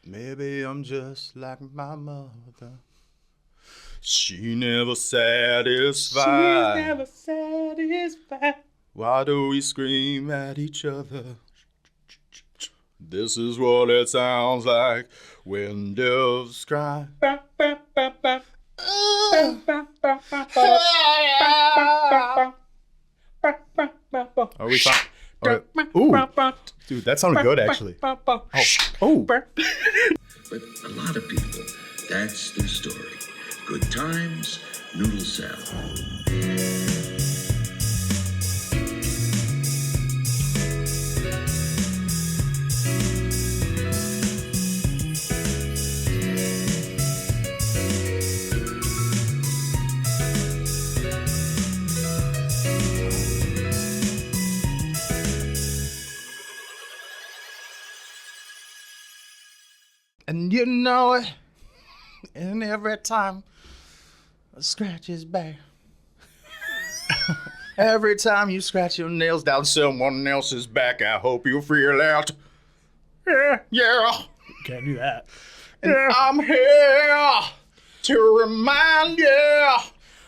Maybe I'm just like my mother. She never satisfied. She's never satisfied. Why do we scream at each other? This is what it sounds like when doves cry. Are we fine? Right. Ooh, dude, that sounded good actually. Oh. But a lot of people, that's their story. Good times, Noodle Salad. And you know it. And every time I scratch his back. Every time you scratch your nails down someone else's back, I hope you feel out. Yeah. Can't do that. And I'm here to remind you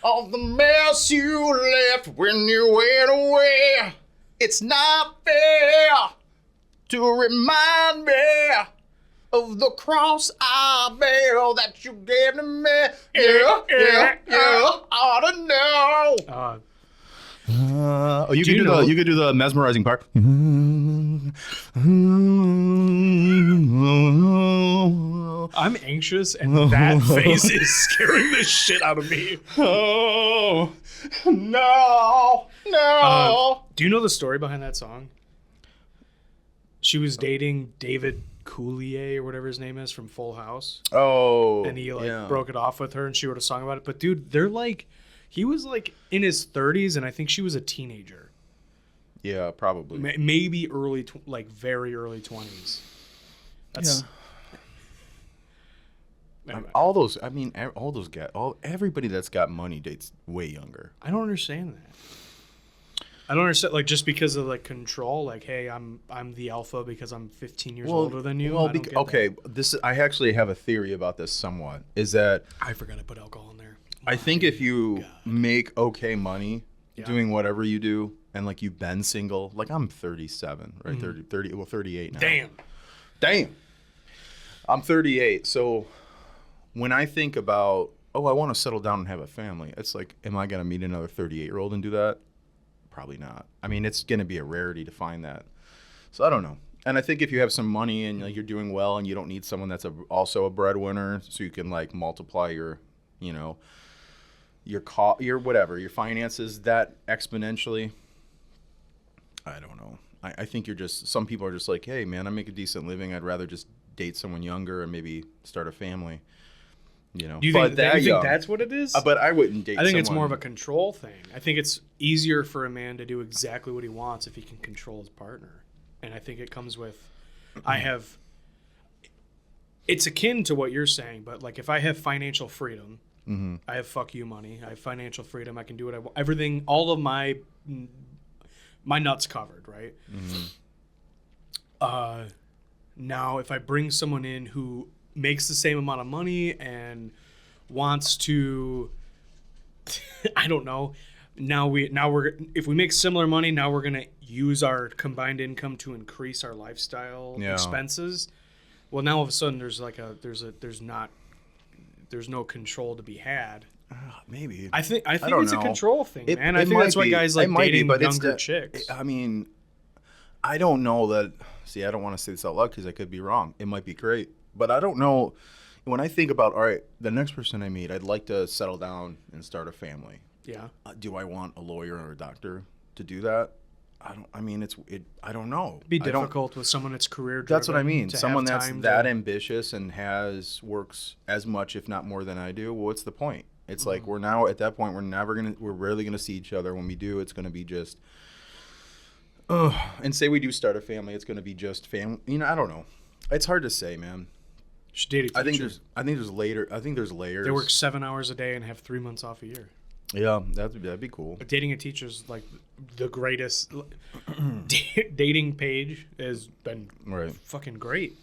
of the mess you left when you went away. It's not fair to remind me of the cross I bear that you gave to me. Yeah, ought to know. You could do the mesmerizing part. I'm anxious, and that face is scaring the shit out of me. Oh, no. Do you know the story behind that song? She was dating David Coulier or whatever his name is from Full House. Oh, and he broke it off with her, and she wrote a song about it. But dude, they're like, he was like in his 30s, and I think she was a teenager. Yeah, probably. Maybe very early 20s. That's anyway. Everybody that's got money dates way younger. I don't understand that. I don't understand, like, just because of like control, like, hey, I'm the alpha because I'm 15 years older than you. Well, I actually have a theory about this somewhat. Is that I forgot to put alcohol in there. I think if you make okay money doing whatever you do, and like you've been single, like I'm 37, right? 38 now. Damn. I'm 38. So when I think about, I want to settle down and have a family, it's like, am I going to meet another 38-year-old and do that? Probably not. I mean, it's going to be a rarity to find that. So I don't know. And I think if you have some money and you're doing well and you don't need someone that's also a breadwinner, so you can like multiply your your finances that exponentially. I don't know. I think some people are just like, hey man, I make a decent living. I'd rather just date someone younger and maybe start a family. Do you think that's what it is? But I wouldn't date someone. I think it's more of a control thing. I think it's easier for a man to do exactly what he wants if he can control his partner. And I think it comes with, it's akin to what you're saying, but like if I have financial freedom, I have fuck you money, I have financial freedom, I can do what I want. Everything, all of my nuts covered, right? Now, if I bring someone in who makes the same amount of money and wants to, I don't know. If we make similar money, now we're gonna use our combined income to increase our lifestyle expenses. Well, now all of a sudden there's no control to be had. Maybe. I think it's a control thing, man. I think that's why guys like dating younger chicks. I mean, I don't know that. See, I don't want to say this out loud because I could be wrong. It might be great. But I don't know, when I think about, all right, the next person I meet, I'd like to settle down and start a family. Yeah. Do I want a lawyer or a doctor to do that? I don't know. It'd be difficult with someone that's career driven. That's what I mean. Someone that's that ambitious and works as much, if not more than I do. Well, what's the point? It's like we're now at that point, we're rarely going to see each other. When we do, it's going to be just, and say we do start a family, it's going to be just family. I don't know. It's hard to say, man. Should date a teacher. I think there's layers. They work 7 hours a day and have 3 months off a year. Yeah, that'd be cool. But dating a teacher is like the greatest. Dating Paige has been fucking great.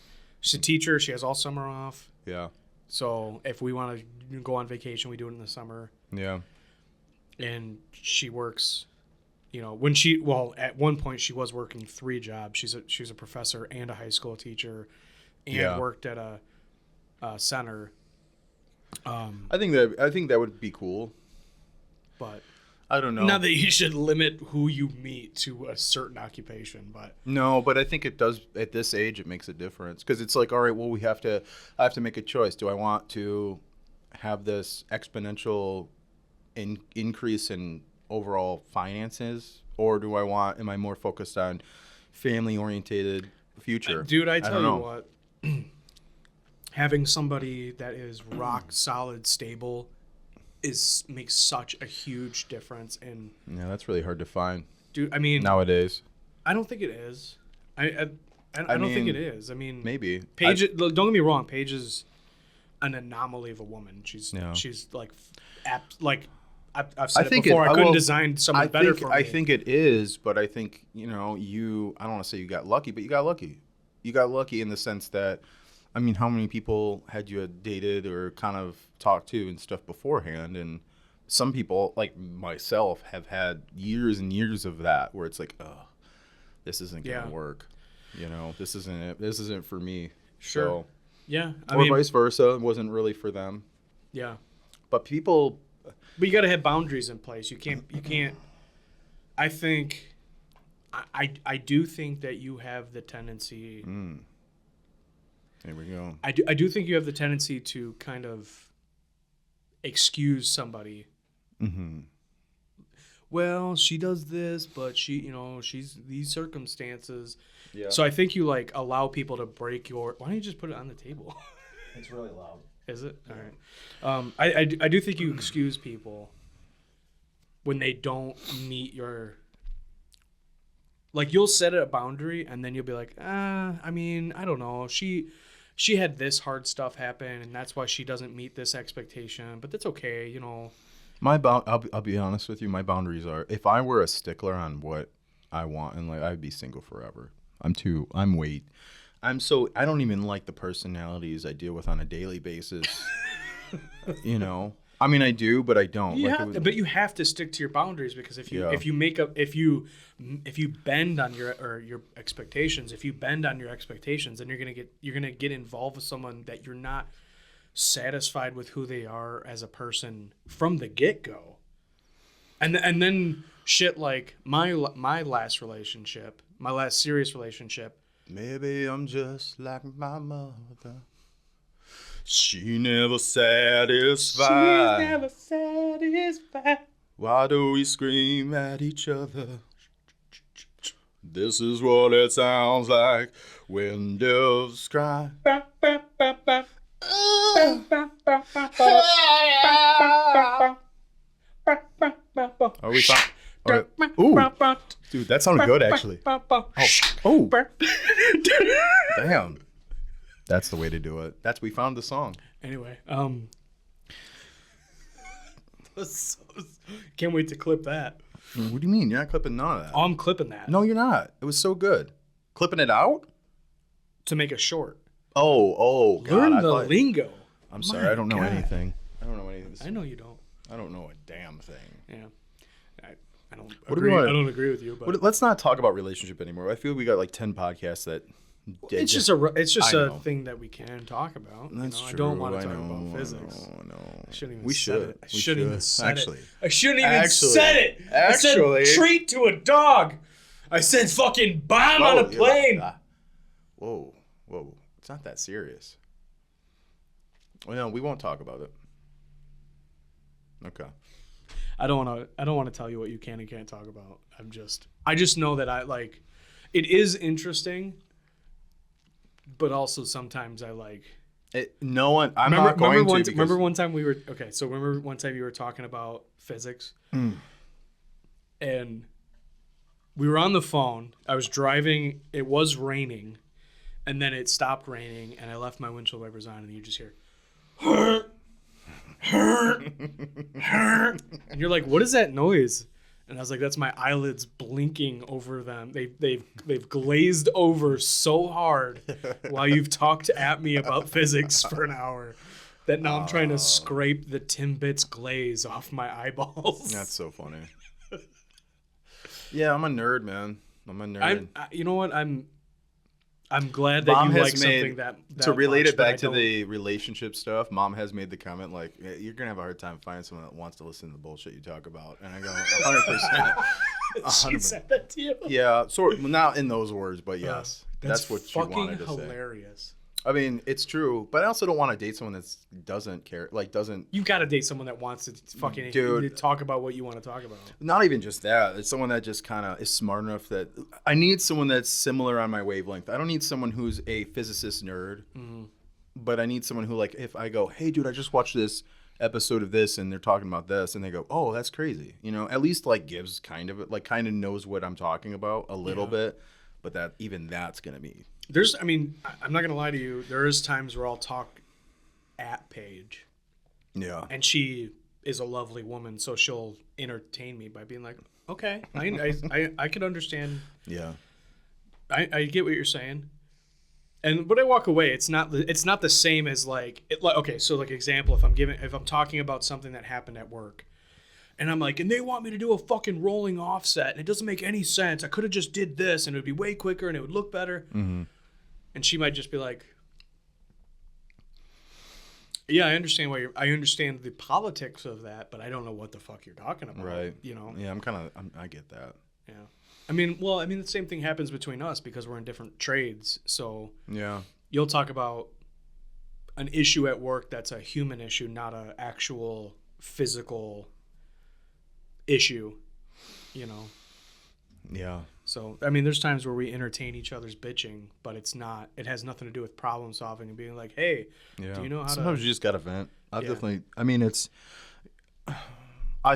She's a teacher. She has all summer off. Yeah. So if we want to go on vacation, we do it in the summer. Yeah. And she works, at one point she was working 3 jobs. She's a professor and a high school teacher, and worked at a center. I think that would be cool. But I don't know. Not that you should limit who you meet to a certain occupation, but no, but I think it does at this age. It makes a difference because it's like, all right, well, I have to make a choice. Do I want to have this exponential increase in overall finances, or am I more focused on family oriented future? Dude, I tell you what, having somebody that is rock solid, stable makes such a huge difference. And yeah, that's really hard to find. Dude, I mean, nowadays, I don't think it is. I don't think it is. I mean, maybe Paige. Don't get me wrong. Paige is an anomaly of a woman. She's like I've said it before. I couldn't design someone better for me. I think it is, but I think I don't want to say you got lucky, but you got lucky. You got lucky in the sense that, I mean, how many people had you dated or kind of talked to and stuff beforehand? And some people, like myself, have had years and years of that where it's like, oh, this isn't going to work. This isn't it. This isn't for me. Sure. So, yeah. Or vice versa. It wasn't really for them. Yeah. But people... But you got to have boundaries in place. You can't, I think, I do think that you have the tendency... There we go. I do think you have the tendency to kind of excuse somebody. Mm-hmm. Well, she does this, but she's these circumstances. Yeah. So I think you allow people to break your. Why don't you just put it on the table? It's really loud. Is it? All right. I do think you excuse people when they don't meet your. Like, you'll set a boundary and then you'll be like, I mean, I don't know. She had this hard stuff happen and that's why she doesn't meet this expectation, but that's okay, I'll be honest with you. My boundaries are, if I were a stickler on what I want, and I'd be single forever. I don't even like the personalities I deal with on a daily basis. I mean, I do, but I don't. But you have to stick to your boundaries, because if you bend on your expectations, then you're gonna get involved with someone that you're not satisfied with who they are as a person from the get-go. And then shit like my last serious relationship. Maybe I'm just like my mother. She never satisfied. Why do we scream at each other? This is what it sounds like when doves cry. Are we fine? Right. Ooh, dude, that sounded good actually. Oh, damn. That's the way to do it. We found the song. Anyway, can't wait to clip that. What do you mean? You're not clipping none of that. Oh, I'm clipping that. No, you're not. It was so good. Clipping it out? To make a short. Oh, God. Learn the lingo. I'm sorry. I don't know anything. I know you don't. I don't know a damn thing. Yeah. I don't agree with you, but let's not talk about relationship anymore. I feel we got like 10 podcasts that it's just a thing that we can talk about. That's true. I don't want to talk about physics. No. I shouldn't even we said should. it. I shouldn't even said it. I shouldn't even said it. I said treat to a dog. I said fucking bomb on a plane. Whoa. It's not that serious. Well, no, we won't talk about it. Okay. I don't want to tell you what you can and can't talk about. I just know that it is interesting, but also sometimes I like it. No one. Remember one time we were remember one time you were talking about physics, and we were on the phone. I was driving. It was raining, and then it stopped raining, and I left my windshield wipers on, and you just hear. And you're like, what is that noise? And I was like, that's my eyelids blinking over them. They've glazed over so hard while you've talked at me about physics for an hour that now I'm trying to scrape the Timbits glaze off my eyeballs. That's so funny. Yeah, I'm a nerd, man. I'm a nerd. You know what? I'm glad that Mom you like something that to relate much, it back to the relationship stuff. Mom has made the comment like, "You're gonna have a hard time finding someone that wants to listen to the bullshit you talk about." And I go, 100%. She said that to you. Yeah, sort not in those words, but yes, that's what she wanted to say. Fucking hilarious. I mean, it's true, but I also don't want to date someone that doesn't care, like doesn't. You got to date someone that wants to fucking talk about what you want to talk about. Not even just that. It's someone that just kind of is smart enough that I need someone that's similar on my wavelength. I don't need someone who's a physicist nerd, but I need someone who, like, if I go, hey, dude, I just watched this episode of this and they're talking about this, and they go, oh, that's crazy. You know, at least like gives kind of knows what I'm talking about a little bit, but that's going to be. I'm not going to lie to you. There is times where I'll talk at Paige. Yeah. And she is a lovely woman, so she'll entertain me by being like, okay, I could understand. Yeah. I get what you're saying. And when I walk away, it's not the same as okay, so like example, if I'm talking about something that happened at work, and I'm like, and they want me to do a fucking rolling offset, and it doesn't make any sense. I could have just did this, and it would be way quicker, and it would look better. Mm-hmm. And she might just be like, yeah, I understand I understand the politics of that, but I don't know what the fuck you're talking about. Right. You know? Yeah, I get that. Yeah. I mean, the same thing happens between us because we're in different trades. So yeah, you'll talk about an issue at work that's a human issue, not an actual physical issue, you know? Yeah. So, I mean, there's times where we entertain each other's bitching, but it has nothing to do with problem solving and being like, hey, do you know how Sometimes you just got to vent. I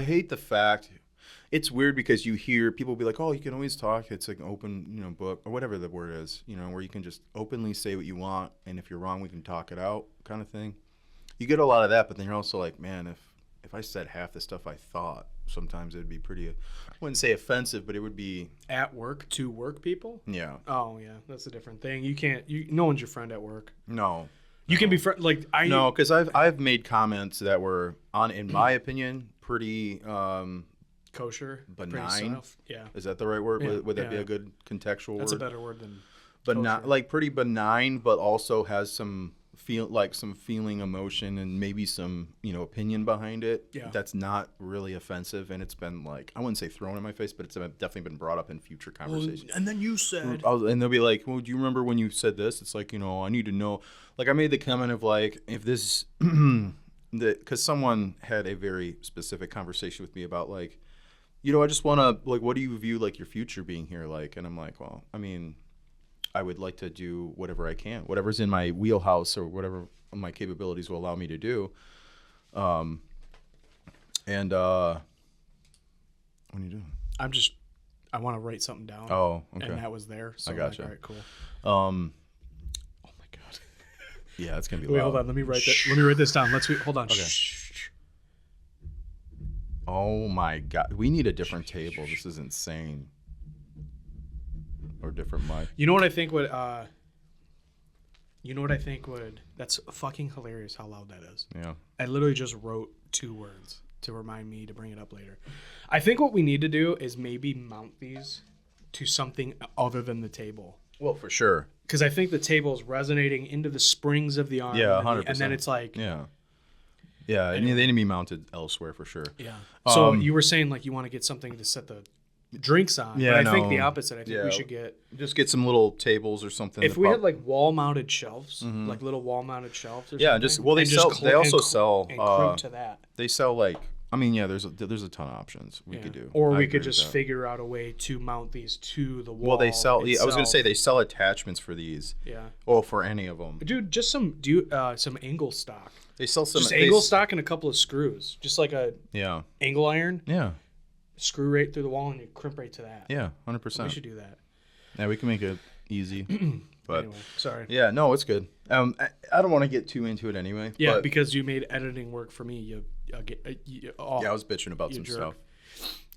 hate the fact, it's weird because you hear people be like, oh, you can always talk. It's like an open, book or whatever the word is, where you can just openly say what you want. And if you're wrong, we can talk it out kind of thing. You get a lot of that, but then you're also like, man, if I said half the stuff I thought, sometimes it'd be pretty, I wouldn't say offensive, but it would be. At work to work people? Yeah. Oh, yeah. That's a different thing. No one's your friend at work. No. You can be No, because I've made comments that were, in my opinion, pretty kosher, benign. Yeah. Is that the right word? Yeah. Would that be a good contextual word? That's a better word than but not like pretty benign, but also has some feeling, emotion, and maybe some opinion behind it. Yeah. That's not really offensive, and it's been I wouldn't say thrown in my face, but it's definitely been brought up in future conversations. Well, and then you said, and they'll be like, well, do you remember when you said this? It's like, I need to know. Like I made the comment of if this because someone had a very specific conversation with me about I just want to what do you view your future being here like? And I'm like, well, I mean, I would like to do whatever I can, whatever's in my wheelhouse or whatever my capabilities will allow me to do. What are you doing? I want to write something down. Oh, okay. And that was there. So I gotcha. All right, cool. Oh my God. Yeah, it's gonna be loud. Wait, hold on. Let me write this down. Hold on. Okay. Shh. Oh my God. We need a different table. This is insane. Or different mic. You know what I think would that's fucking hilarious how loud that is. Yeah. I literally just wrote 2 words to remind me to bring it up later. I think what we need to do is maybe mount these to something other than the table. Well, for sure. Because I think the table is resonating into the springs of the arm. Yeah, 100%. And then it's like... Yeah. Yeah, anyway. They need to be mounted elsewhere for sure. Yeah. So you were saying you want to get something to set the drinks on. Yeah, but I think the opposite. I think we should get some little tables or something. If we had wall-mounted shelves, little wall-mounted shelves or something. They also sell and crimp to that. They sell there's a ton of options we could do. Or we could just figure out a way to mount these to the wall. Well, they sell. I was gonna say they sell attachments for these. Yeah. Well, for any of them. Dude, just some angle stock. They sell some angle stock and a couple of screws, just like a angle iron. Yeah. Screw right through the wall and you crimp right to that. Yeah, 100%. We should do that. Yeah, we can make it easy. But anyway, sorry. Yeah, no, it's good. I don't want to get too into it anyway. Yeah, because you made editing work for me. I was bitching about some stuff.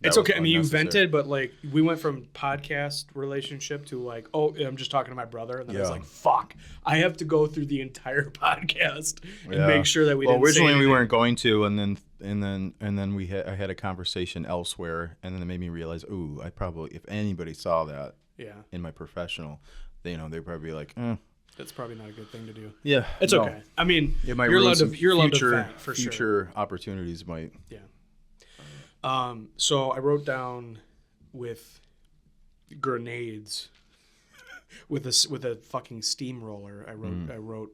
It's okay. I mean, you vented, but like we went from podcast relationship to like, oh, I'm just talking to my brother, and then I was like, fuck, I have to go through the entire podcast and make sure that we. Well, originally we weren't going to, and then I had a conversation elsewhere, and then it made me realize, ooh, I probably, if anybody saw that, in my professional, they'd probably be like, that's probably not a good thing to do. Yeah, it's okay. I mean, you're allowed to vent for sure. Future opportunities might. Yeah. So I wrote down with grenades, with a fucking steamroller. I wrote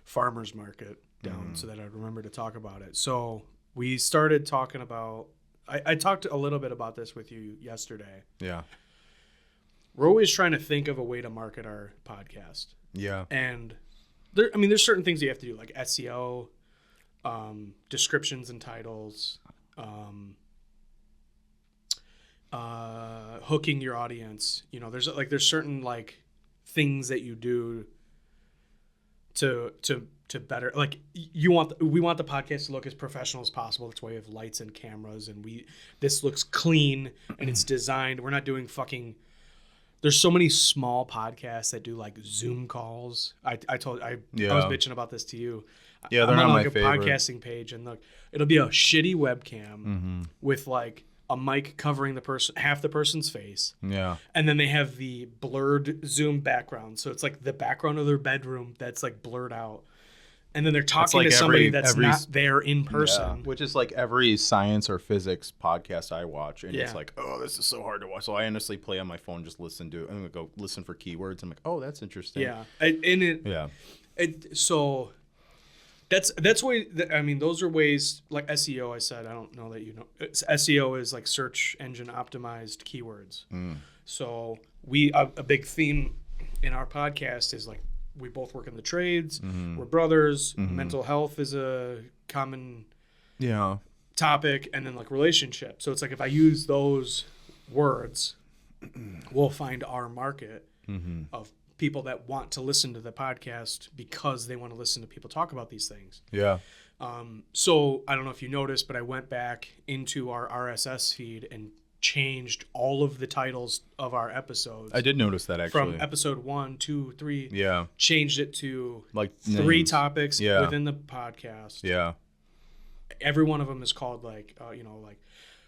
farmers market down so that I'd remember to talk about it. So we started talking about. I talked a little bit about this with you yesterday. Yeah. We're always trying to think of a way to market our podcast. Yeah. And there's certain things you have to do, like SEO, descriptions and titles, hooking your audience. There's certain like things that you do to better, like we want the podcast to look as professional as possible. That's why we have lights and cameras, and this looks clean and it's designed. We're not doing fucking. There's so many small podcasts that do like Zoom calls. I was bitching about this to you. Yeah, they're not my favorite. I'm on like a podcasting page, and it'll be a shitty webcam with like a mic covering half the person's face. Yeah. And then they have the blurred Zoom background, so it's like the background of their bedroom that's like blurred out. And then they're talking to somebody that's not there in person. Yeah. Which is like every science or physics podcast I watch. And it's like, oh, this is so hard to watch. So I honestly play on my phone, just listen to it. I'm going to go listen for keywords. I'm like, oh, that's interesting. Yeah. So that's way, those are ways, like SEO, I said, I don't know that you know. SEO is like search engine optimized keywords. So a big theme in our podcast is like, we both work in the trades. We're brothers. Mental health is a common topic, and then like relationships. So it's like if I use those words, we'll find our market of people that want to listen to the podcast because they want to listen to people talk about these things. Yeah. So I don't know if you noticed, but I went back into our RSS feed and changed all of the titles of our episodes. I did notice that actually. From episode 1, 2, 3. Yeah. Changed it to like 3 topics within the podcast. Yeah. Every one of them is called like like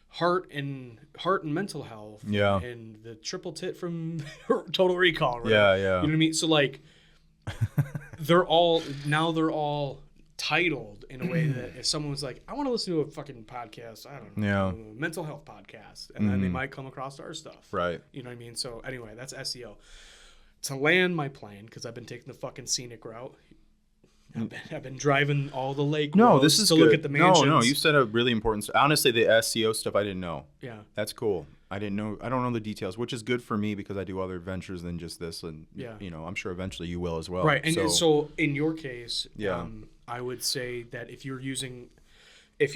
heart and mental health. Yeah. And the triple tit from Total Recall. Right? Yeah, yeah. You know what I mean? So like they're all titled in a way that if someone was like, I want to listen to a fucking podcast, I don't know, a mental health podcast, and then they might come across our stuff. Right. You know what I mean? So anyway, that's SEO. To land my plane, because I've been taking the fucking scenic route. I've been driving all the lake roads to look at the mansions. No, you said a really important stuff. Honestly, the SEO stuff I didn't know. Yeah. That's cool. I don't know the details, which is good for me because I do other ventures than just this, and I'm sure eventually you will as well. Right. And so in your case, I would say that if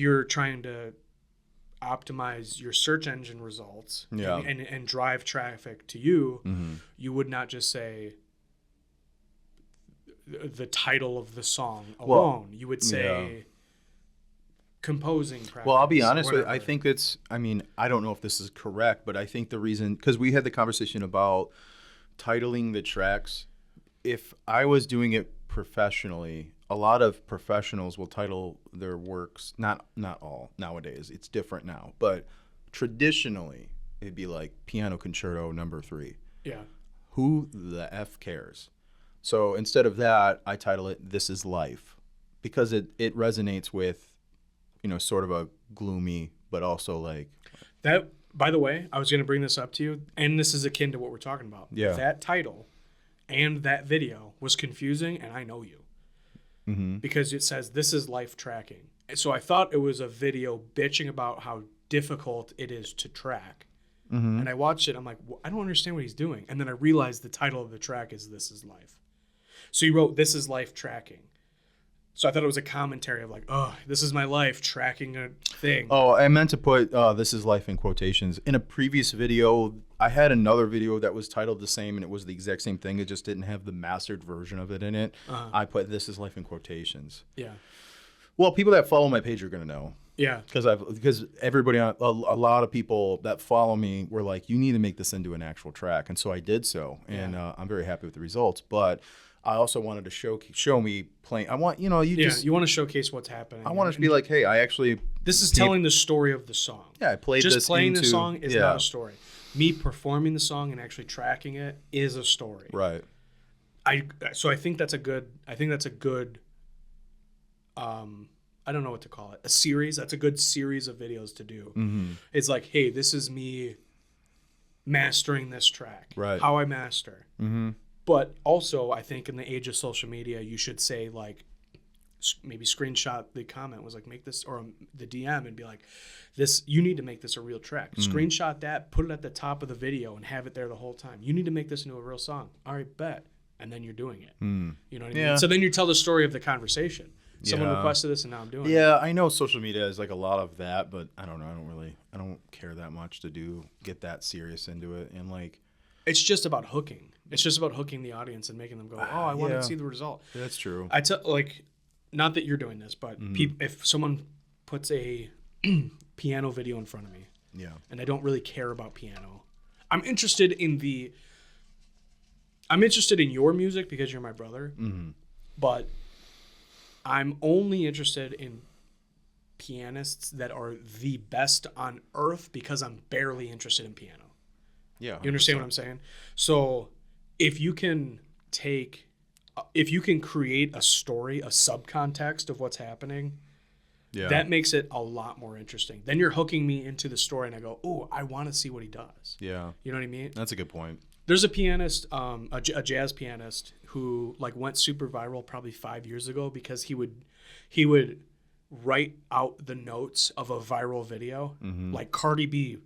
you're trying to optimize your search engine results and drive traffic to you, you would not just say the title of the song alone. You would say composing practice. Well, I'll be honest with you. I think I don't know if this is correct, but I think the reason, because we had the conversation about titling the tracks. If I was doing it professionally, a lot of professionals will title their works, not all nowadays, it's different now, but traditionally it'd be like Piano Concerto No. 3. Yeah. Who the F cares? So instead of that, I title it This Is Life, because it resonates with, sort of a gloomy, but also like that. By the way, I was going to bring this up to you, and this is akin to what we're talking about. Yeah. That title and that video was confusing, and I know you. Because it says This Is Life Tracking. So I thought it was a video bitching about how difficult it is to track. And I watched it. I'm like, I don't understand what he's doing. And then I realized the title of the track is This Is Life. So he wrote This Is Life Tracking. So I thought it was a commentary of like, oh, this is my life tracking a thing. Oh, I meant to put This Is Life in quotations. In a previous video, I had another video that was titled the same, and it was the exact same thing. It just didn't have the mastered version of it in it. I put This Is Life in quotations. Yeah. Well, people that follow my page are gonna know. Yeah. Because everybody, a lot of people that follow me were like, you need to make this into an actual track, and so I did so, and I'm very happy with the results. But I also wanted to show me playing. I want you want to showcase what's happening. I want it to be like, hey, I actually this is telling the story of the song. Yeah, I played just this playing into, the song is not a story. Me performing the song and actually tracking it is a story. Right. So I think that's a good. I don't know what to call it. A series. That's a good series of videos to do. Mm-hmm. It's like, hey, this is me mastering this track. Right. How I master. Mm-hmm. But also, I think in the age of social media, you should say, like, maybe screenshot the comment, was like, make this, or the DM, and be like, this, you need to make this a real track. Screenshot that, put it at the top of the video, and have it there the whole time. You need to make this into a real song. All right, bet. And then you're doing it. You know what I mean? So then you tell the story of the conversation. Someone requested this, and now I'm doing it. Yeah, I know social media is like a lot of that, but I don't know. I don't care that much to get that serious into it. And like, it's just about hooking. It's just about hooking the audience and making them go, oh, I want to see the result. That's true. I tell, like, not that you're doing this, but if someone puts a piano video in front of me, and I don't really care about piano, I'm interested in your music because you're my brother, but I'm only interested in pianists that are the best on earth because I'm barely interested in piano. Yeah. 100%. You understand what I'm saying? So if you can create a story, a subcontext of what's happening, that makes it a lot more interesting. Then you're hooking me into the story and I go, oh, I want to see what he does. Yeah. You know what I mean? That's a good point. There's a pianist, a jazz pianist who like went super viral probably 5 years ago because he would write out the notes of a viral video, like Cardi B,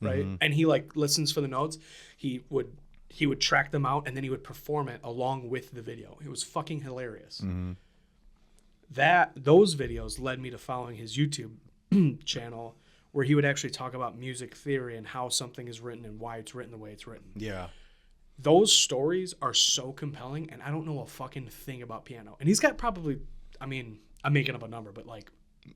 right? And he like listens for the notes. He would track them out and then he would perform it along with the video. It was fucking hilarious. Those videos led me to following his YouTube channel, where he would actually talk about music theory and how something is written and why it's written the way it's written. Yeah. Those stories are so compelling, and I don't know a fucking thing about piano. And he's got probably, I mean, I'm making up a number, but like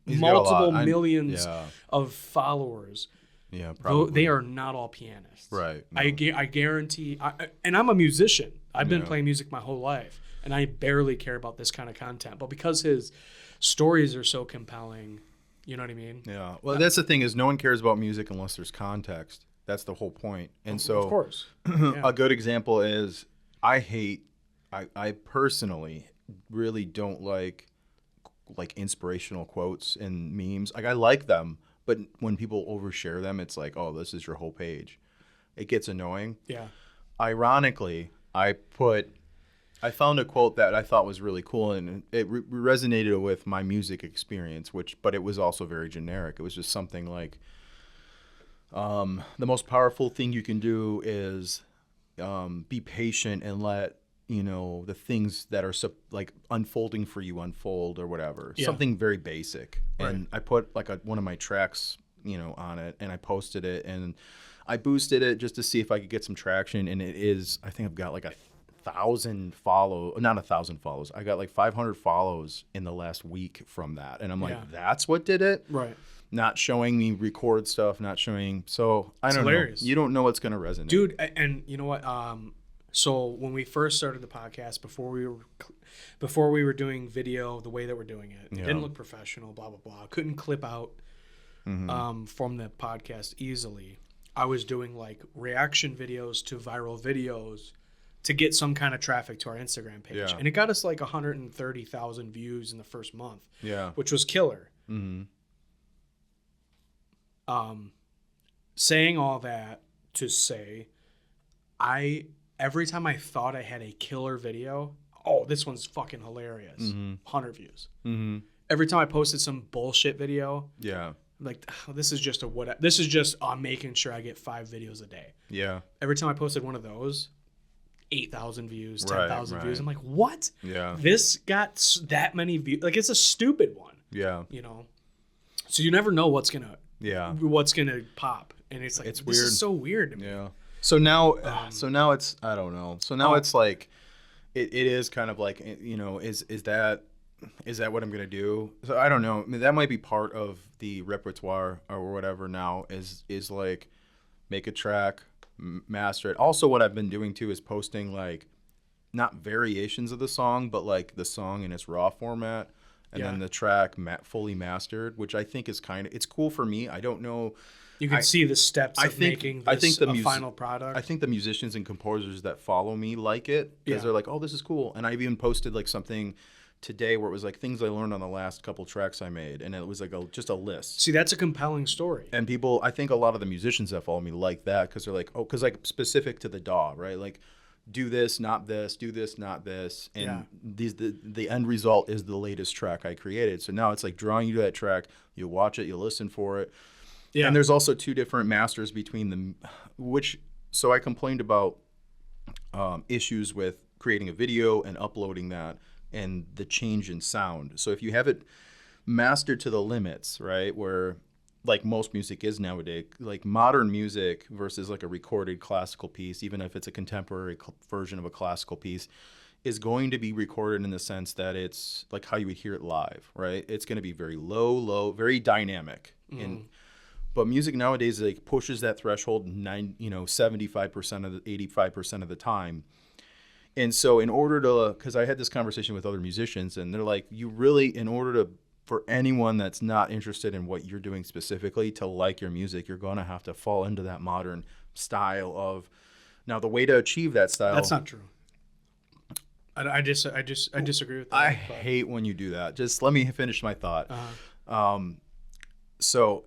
multiple millions of followers. Yeah, probably. They are not all pianists. Right. No. I guarantee, and I'm a musician. I've been playing music my whole life, and I barely care about this kind of content. But because his stories are so compelling, you know what I mean? Yeah. Well, that's the thing, is no one cares about music unless there's context. That's the whole point. And so, of course, a good example is I personally really don't like inspirational quotes and memes. Like, I like them, but when people overshare them, it's like, oh, this is your whole page. It gets annoying. Yeah. Ironically, I found a quote that I thought was really cool, and it resonated with my music experience, but it was also very generic. It was just something like, the most powerful thing you can do is be patient and let, the things that are like unfolding for you unfold, or whatever. Yeah. Something very basic. Right. And I put like one of my tracks, on it, and I posted it, and I boosted it just to see if I could get some traction. And I think I've got like 1,000 follows, not 1,000 follows. I got like 500 follows in the last week from that. And I'm like, that's what did it? Right. Not showing me record stuff, not showing. So I don't know. You don't know what's going to resonate. Dude, and you know what? So when we first started the podcast, before we were doing video the way that we're doing it, it didn't look professional, blah, blah, blah. Couldn't clip out from the podcast easily. I was doing like reaction videos to viral videos to get some kind of traffic to our Instagram page. Yeah. And it got us like 130,000 views in the first month, which was killer. Saying all that to say, every time I thought I had a killer video, oh, this one's fucking hilarious, 100 views. Every time I posted some bullshit video, I'm like, oh, this is just I'm making sure I get 5 videos a day. Yeah. Every time I posted one of those, 8,000 views, 10,000 views. I'm like, what? Yeah. This got that many views. Like, it's a stupid one. Yeah. So you never know what's gonna pop, and it's like, it's weird. This is so weird to me. Yeah. So now it's, I don't know. So now it's like, it is kind of like, is that is that what I'm gonna do? So I don't know. I mean, that might be part of the repertoire or whatever now. Is like make a track, master it. Also, what I've been doing too is posting like not variations of the song, but like the song in its raw format, and then the track fully mastered, which I think is it's cool for me. I don't know. You can see the steps of making this a final product. I think the musicians and composers that follow me like it because they're like, oh, this is cool. And I've even posted like something today where it was like things I learned on the last couple tracks I made, and it was like just a list. See, that's a compelling story. And people, I think a lot of the musicians that follow me like that because they're like, oh, because like specific to the DAW, right? Like, do this, not this, do this, not this, and the end result is the latest track I created. So now it's like drawing you to that track. You watch it, you listen for it. Yeah. And there's also two different masters between them, so I complained about issues with creating a video and uploading that and the change in sound. So if you have it mastered to the limits, right, where like most music is nowadays, like modern music versus like a recorded classical piece, even if it's a contemporary version of a classical piece, is going to be recorded in the sense that it's like how you would hear it live, right? It's going to be very low, very dynamic. But music nowadays like pushes that threshold 75% of the 85% of the time. And so in order to, because I had this conversation with other musicians, and they're like, you really, in order to, for anyone that's not interested in what you're doing specifically to like your music, you're going to have to fall into that modern style of, now the way to achieve that style. That's not true. I disagree with that. I hate when you do that. Just let me finish my thought. So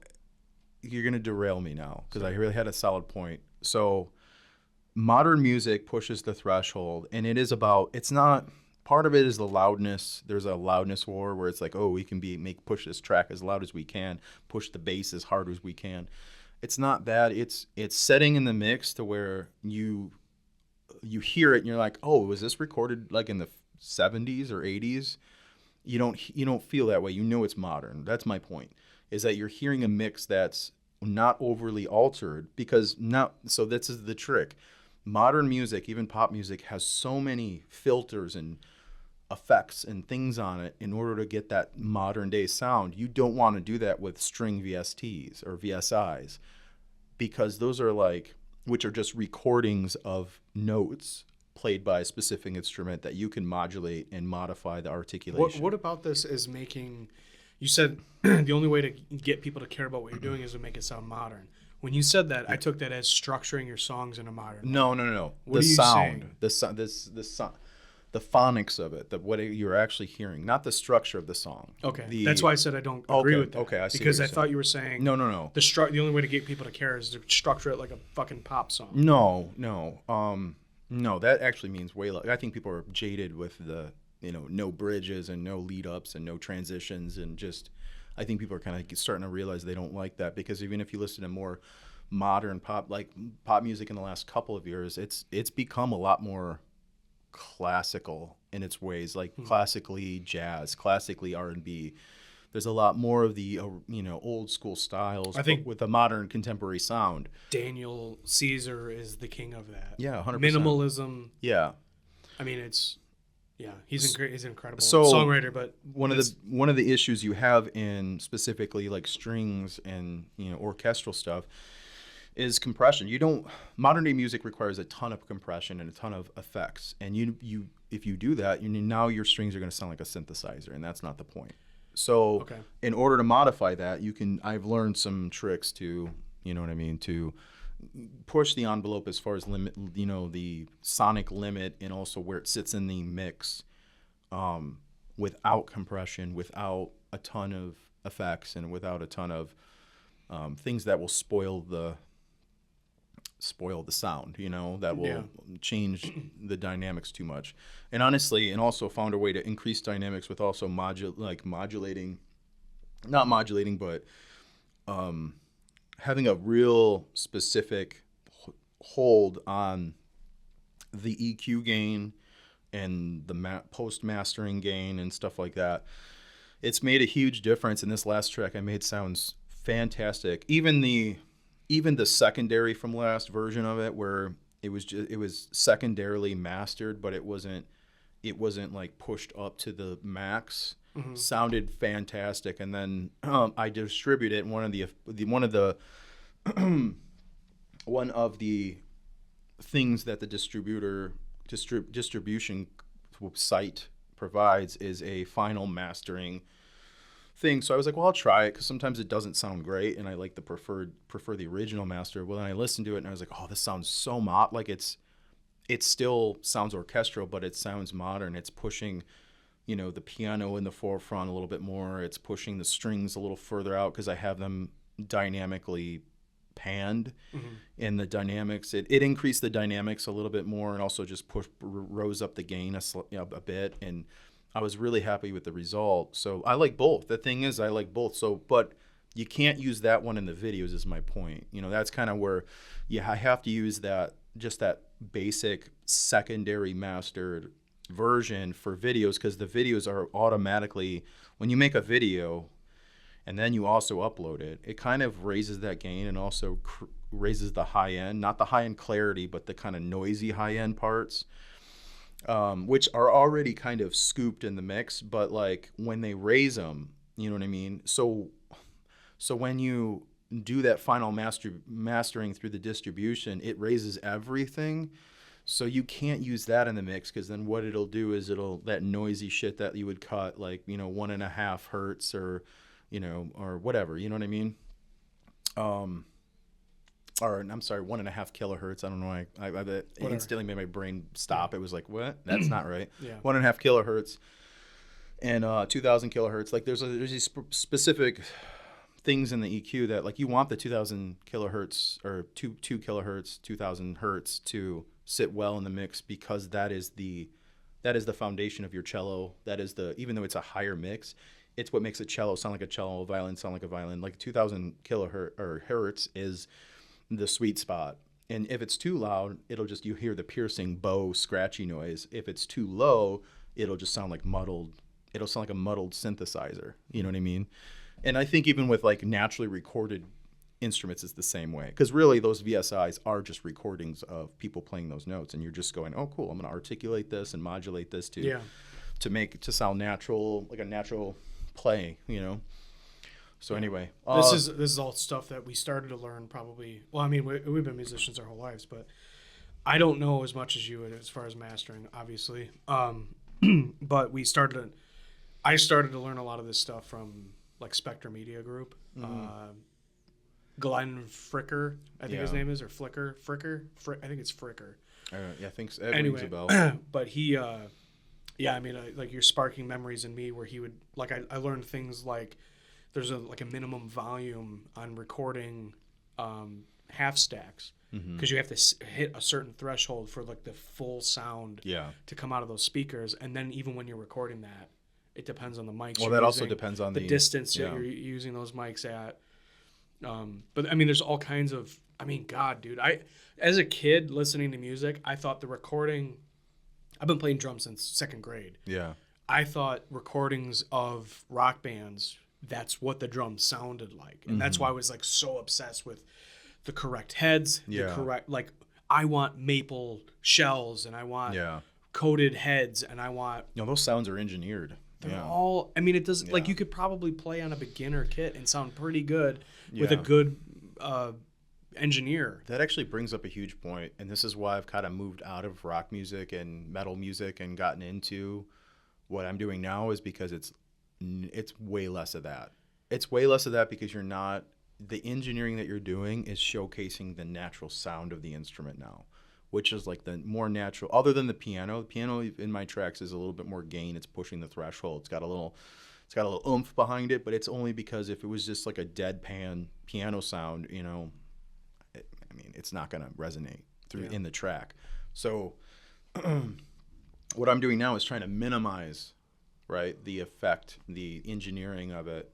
you're going to derail me now because I really had a solid point. So modern music pushes the threshold, and it is about, it's not, part of it is the loudness. There's a loudness war where it's like, oh, we can push this track as loud as we can, push the bass as hard as we can. It's not that. It's setting in the mix to where you hear it and you're like, oh, was this recorded like in the 70s or 80s? You don't feel that way. You know it's modern. That's my point. Is that you're hearing a mix that's not overly altered so this is the trick. Modern music, even pop music, has so many filters and effects and things on it in order to get that modern day sound. You don't want to do that with string VSTs or VSIs because those are like, which are just recordings of notes played by a specific instrument that you can modulate and modify the articulation. What about this is making, you said the only way to get people to care about what you're doing is to make it sound modern. When you said that, I took that as structuring your songs in a modern way. No. What are you saying? The phonics of it, what you're actually hearing, not the structure of the song. Okay, that's why I said I don't agree with that. Okay, I see. Because I thought you were saying no. The only way to get people to care is to structure it like a fucking pop song. No. That actually means way less. I think people are jaded with the no bridges and no lead ups and no transitions, and just I think people are kind of starting to realize they don't like that, because even if you listen to more modern pop music in the last couple of years, it's become a lot more classical in its ways, like classically jazz, classically R&B. There's a lot more of the old school styles, I think, with a modern contemporary sound. Daniel Caesar is the king of that. Yeah, 100%. Minimalism. Yeah. I mean, he's an incredible songwriter, but one of the issues you have in specifically like strings and orchestral stuff is compression. Modern day music requires a ton of compression and a ton of effects, and if you do that, now your strings are going to sound like a synthesizer, and that's not the point. So in order to modify that, I've learned some tricks to to push the envelope as far as limit, the sonic limit, and also where it sits in the mix, without compression, without a ton of effects, and without a ton of things that will spoil the sound, that will change the dynamics too much. And honestly, and also found a way to increase dynamics with also modulating, not modulating, but having a real specific hold on the EQ gain and the post-mastering gain and stuff like that. It's made a huge difference. And this last track I made sounds fantastic. Even the secondary from last version of it, where it was secondarily mastered, but it wasn't like pushed up to the max. sounded fantastic, and then I distribute it. And one of the things that the distribution site provides is a final mastering thing. So I was like, well, I'll try it, because sometimes it doesn't sound great, and I like the prefer the original master. Well, then I listened to it and I was like, oh, this sounds so like it still sounds orchestral, but it sounds modern. It's pushing, the piano in the forefront a little bit more. It's pushing the strings a little further out, because I have them dynamically panned in the dynamics. It increased the dynamics a little bit more, and also just rose up the gain a bit. And I was really happy with the result. So I like both. The thing is, I like both. So, but you can't use that one in the videos, is my point. That's kind of where, I have to use that basic secondary mastered version for videos, because the videos are automatically, when you make a video and then you also upload it, it kind of raises that gain, and also raises the high end, not the high end clarity, but the kind of noisy high end parts, which are already kind of scooped in the mix. But like when they raise them, you know what I mean? So when you do that final mastering through the distribution, it raises everything. So you can't use that in the mix, because then what it'll do is that noisy shit that you would cut, like, 1.5 hertz or, or whatever, you know what I mean? Or I'm sorry, 1.5 kilohertz. I don't know why it instantly made my brain stop. It was like, what? That's not right. 1.5 kilohertz and 2,000 kilohertz. Like there's these specific things in the EQ that, like, you want the 2,000 kilohertz or 2 kilohertz, 2,000 hertz to sit well in the mix, because that is the foundation of your cello. That is even though it's a higher mix, it's what makes a cello sound like a cello, a violin sound like a violin. Like 2,000 kilohertz or hertz is the sweet spot. And if it's too loud, you hear the piercing bow scratchy noise. If it's too low, it'll just sound like muddled. It'll sound like a muddled synthesizer. You know what I mean? And I think even with like naturally recorded instruments, it's the same way, because really those VSIs are just recordings of people playing those notes, and you're just going, oh cool, I'm going to articulate this and modulate this to make it to sound natural, like a natural play, So anyway, this is all stuff that we started to learn probably. Well, I mean, we've been musicians our whole lives, but I don't know as much as you as far as mastering, obviously. But I started to learn a lot of this stuff from like Spectre Media Group. Glenn Fricker, I think his name is, or Fricker. I think it's Fricker. I think so. Rings a bell. But he, I mean, like you're sparking memories in me where he would, like, I learned things like there's a minimum volume on recording half stacks, because you have to hit a certain threshold for like the full sound to come out of those speakers. And then even when you're recording that, it depends on the mics. Well, that also depends on the distance that you're using those mics at. But I mean, there's all kinds of, God, dude, as a kid listening to music, I thought the recording, I've been playing drums since second grade. Yeah. I thought recordings of rock bands, that's what the drums sounded like. And that's why I was like so obsessed with the correct heads, the correct, like I want maple shells and I want coated heads and I want. Those sounds are engineered. They're all, it doesn't, like you could probably play on a beginner kit and sound pretty good with a good engineer. That actually brings up a huge point, and this is why I've kind of moved out of rock music and metal music and gotten into what I'm doing now, is because it's way less of that. It's way less of that because the engineering that you're doing is showcasing the natural sound of the instrument now, which is like the more natural, other than the piano. The piano in my tracks is a little bit more gain. It's pushing the threshold. It's got a little oomph behind it, but it's only because if it was just like a deadpan piano sound, it's not going to resonate in the track. So what I'm doing now is trying to minimize, right, the effect, the engineering of it.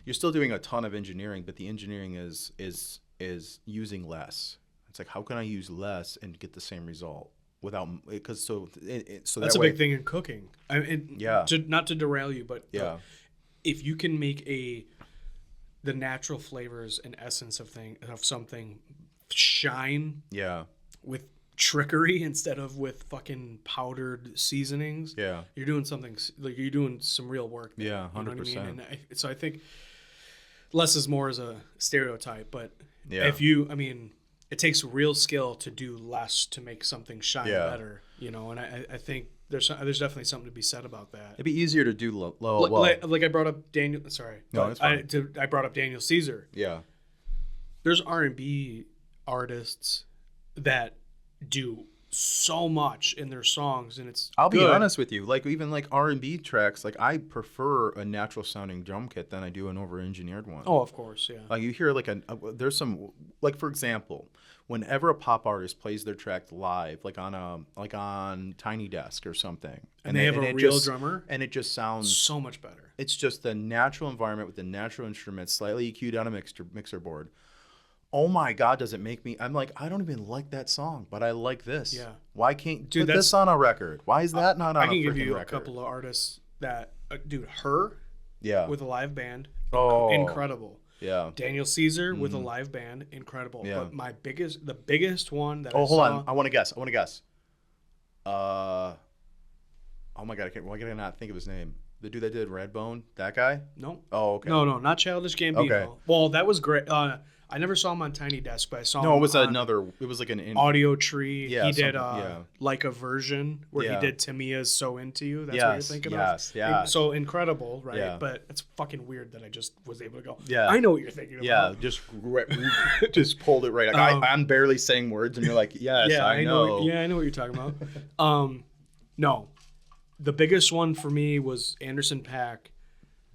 You're still doing a ton of engineering, but the engineering is using less. It's like, how can I use less and get the same result without? Because so that's a big thing in cooking. Not to derail you, but if you can make the natural flavors and essence of something shine with trickery instead of with fucking powdered seasonings. Yeah. You're doing something like you're doing some real work there. Yeah, 100%. You know what I mean? And so I think less is more as a stereotype, but it takes real skill to do less to make something shine better, you know, and I think there's definitely something to be said about that. It'd be easier to do like I brought up Daniel, sorry. No, it's fine. I brought up Daniel Caesar. Yeah. There's R&B artists that do so much in their songs, and it's I'll good. be honest with you, like even like R&B tracks, like I prefer a natural sounding drum kit than I do an over engineered one. Oh, of course, yeah. Like you hear like there's some, like for example, whenever a pop artist plays their track live, like on Tiny Desk or something, and they have a real drummer, and it just sounds so much better. It's just the natural environment with the natural instruments, slightly EQ'd on a mixer board. Oh my God, does it make me? I'm like, I don't even like that song, but I like this. Yeah. Why can't put this on a record? Why is that not on a freaking record? I can give you a couple of artists that, Her, with a live band, incredible. Yeah. Daniel Caesar with a live band, incredible. Yeah. But the biggest one that hold on, I want to guess. Oh my God, why can I not think of his name? The dude that did Redbone, that guy? No. Oh, okay. No, not Childish Gambino. Okay. Well, that was great. I never saw him on Tiny Desk, but I saw him No, it was on it was like an Audio Tree. Yeah, he did yeah. like a version where he did Tamia's So Into You. That's what you're thinking of? Yes. So incredible, right? Yeah. But it's fucking weird that I just was able to go, Yeah. I know what you're thinking Yeah, about. just pulled it right. Like, I'm barely saying words, and you're like, yes, I know. Yeah, I know what you're talking about. No. The biggest one for me was Anderson .Paak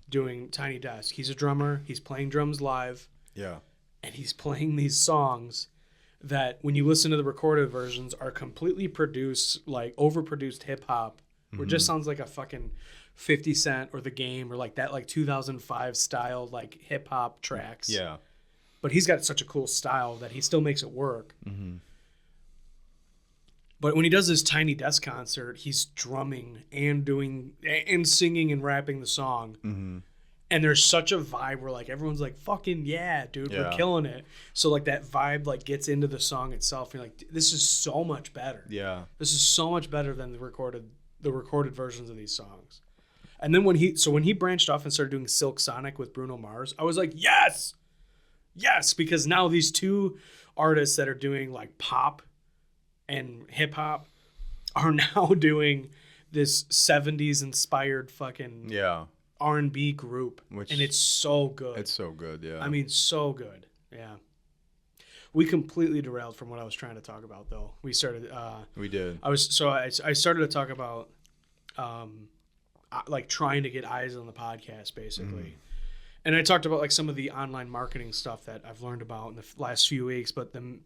doing Tiny Desk. He's a drummer. He's playing drums live. Yeah. And he's playing these songs that, when you listen to the recorded versions, are completely produced, like overproduced hip hop, where it just sounds like a fucking 50 Cent or The Game or like that, like 2005 style, like hip hop tracks. Yeah. But he's got such a cool style that he still makes it work. Mm-hmm. But when he does his Tiny Desk concert, he's drumming and doing and singing and rapping the song. Mm-hmm. And there's such a vibe where like everyone's like, fucking yeah, dude, we're killing it. So like that vibe like gets into the song itself. You're like, this is so much better. Yeah. This is so much better than the recorded versions of these songs. And then when he branched off and started doing Silk Sonic with Bruno Mars, I was like, yes, because now these two artists that are doing like pop and hip hop are now doing this 70s inspired fucking R&B group, and it's so good. It's so good, yeah. I mean, so good, yeah. We completely derailed from what I was trying to talk about, though. We started. We did. I started to talk about, like trying to get eyes on the podcast, basically, and I talked about like some of the online marketing stuff that I've learned about in the last few weeks. But the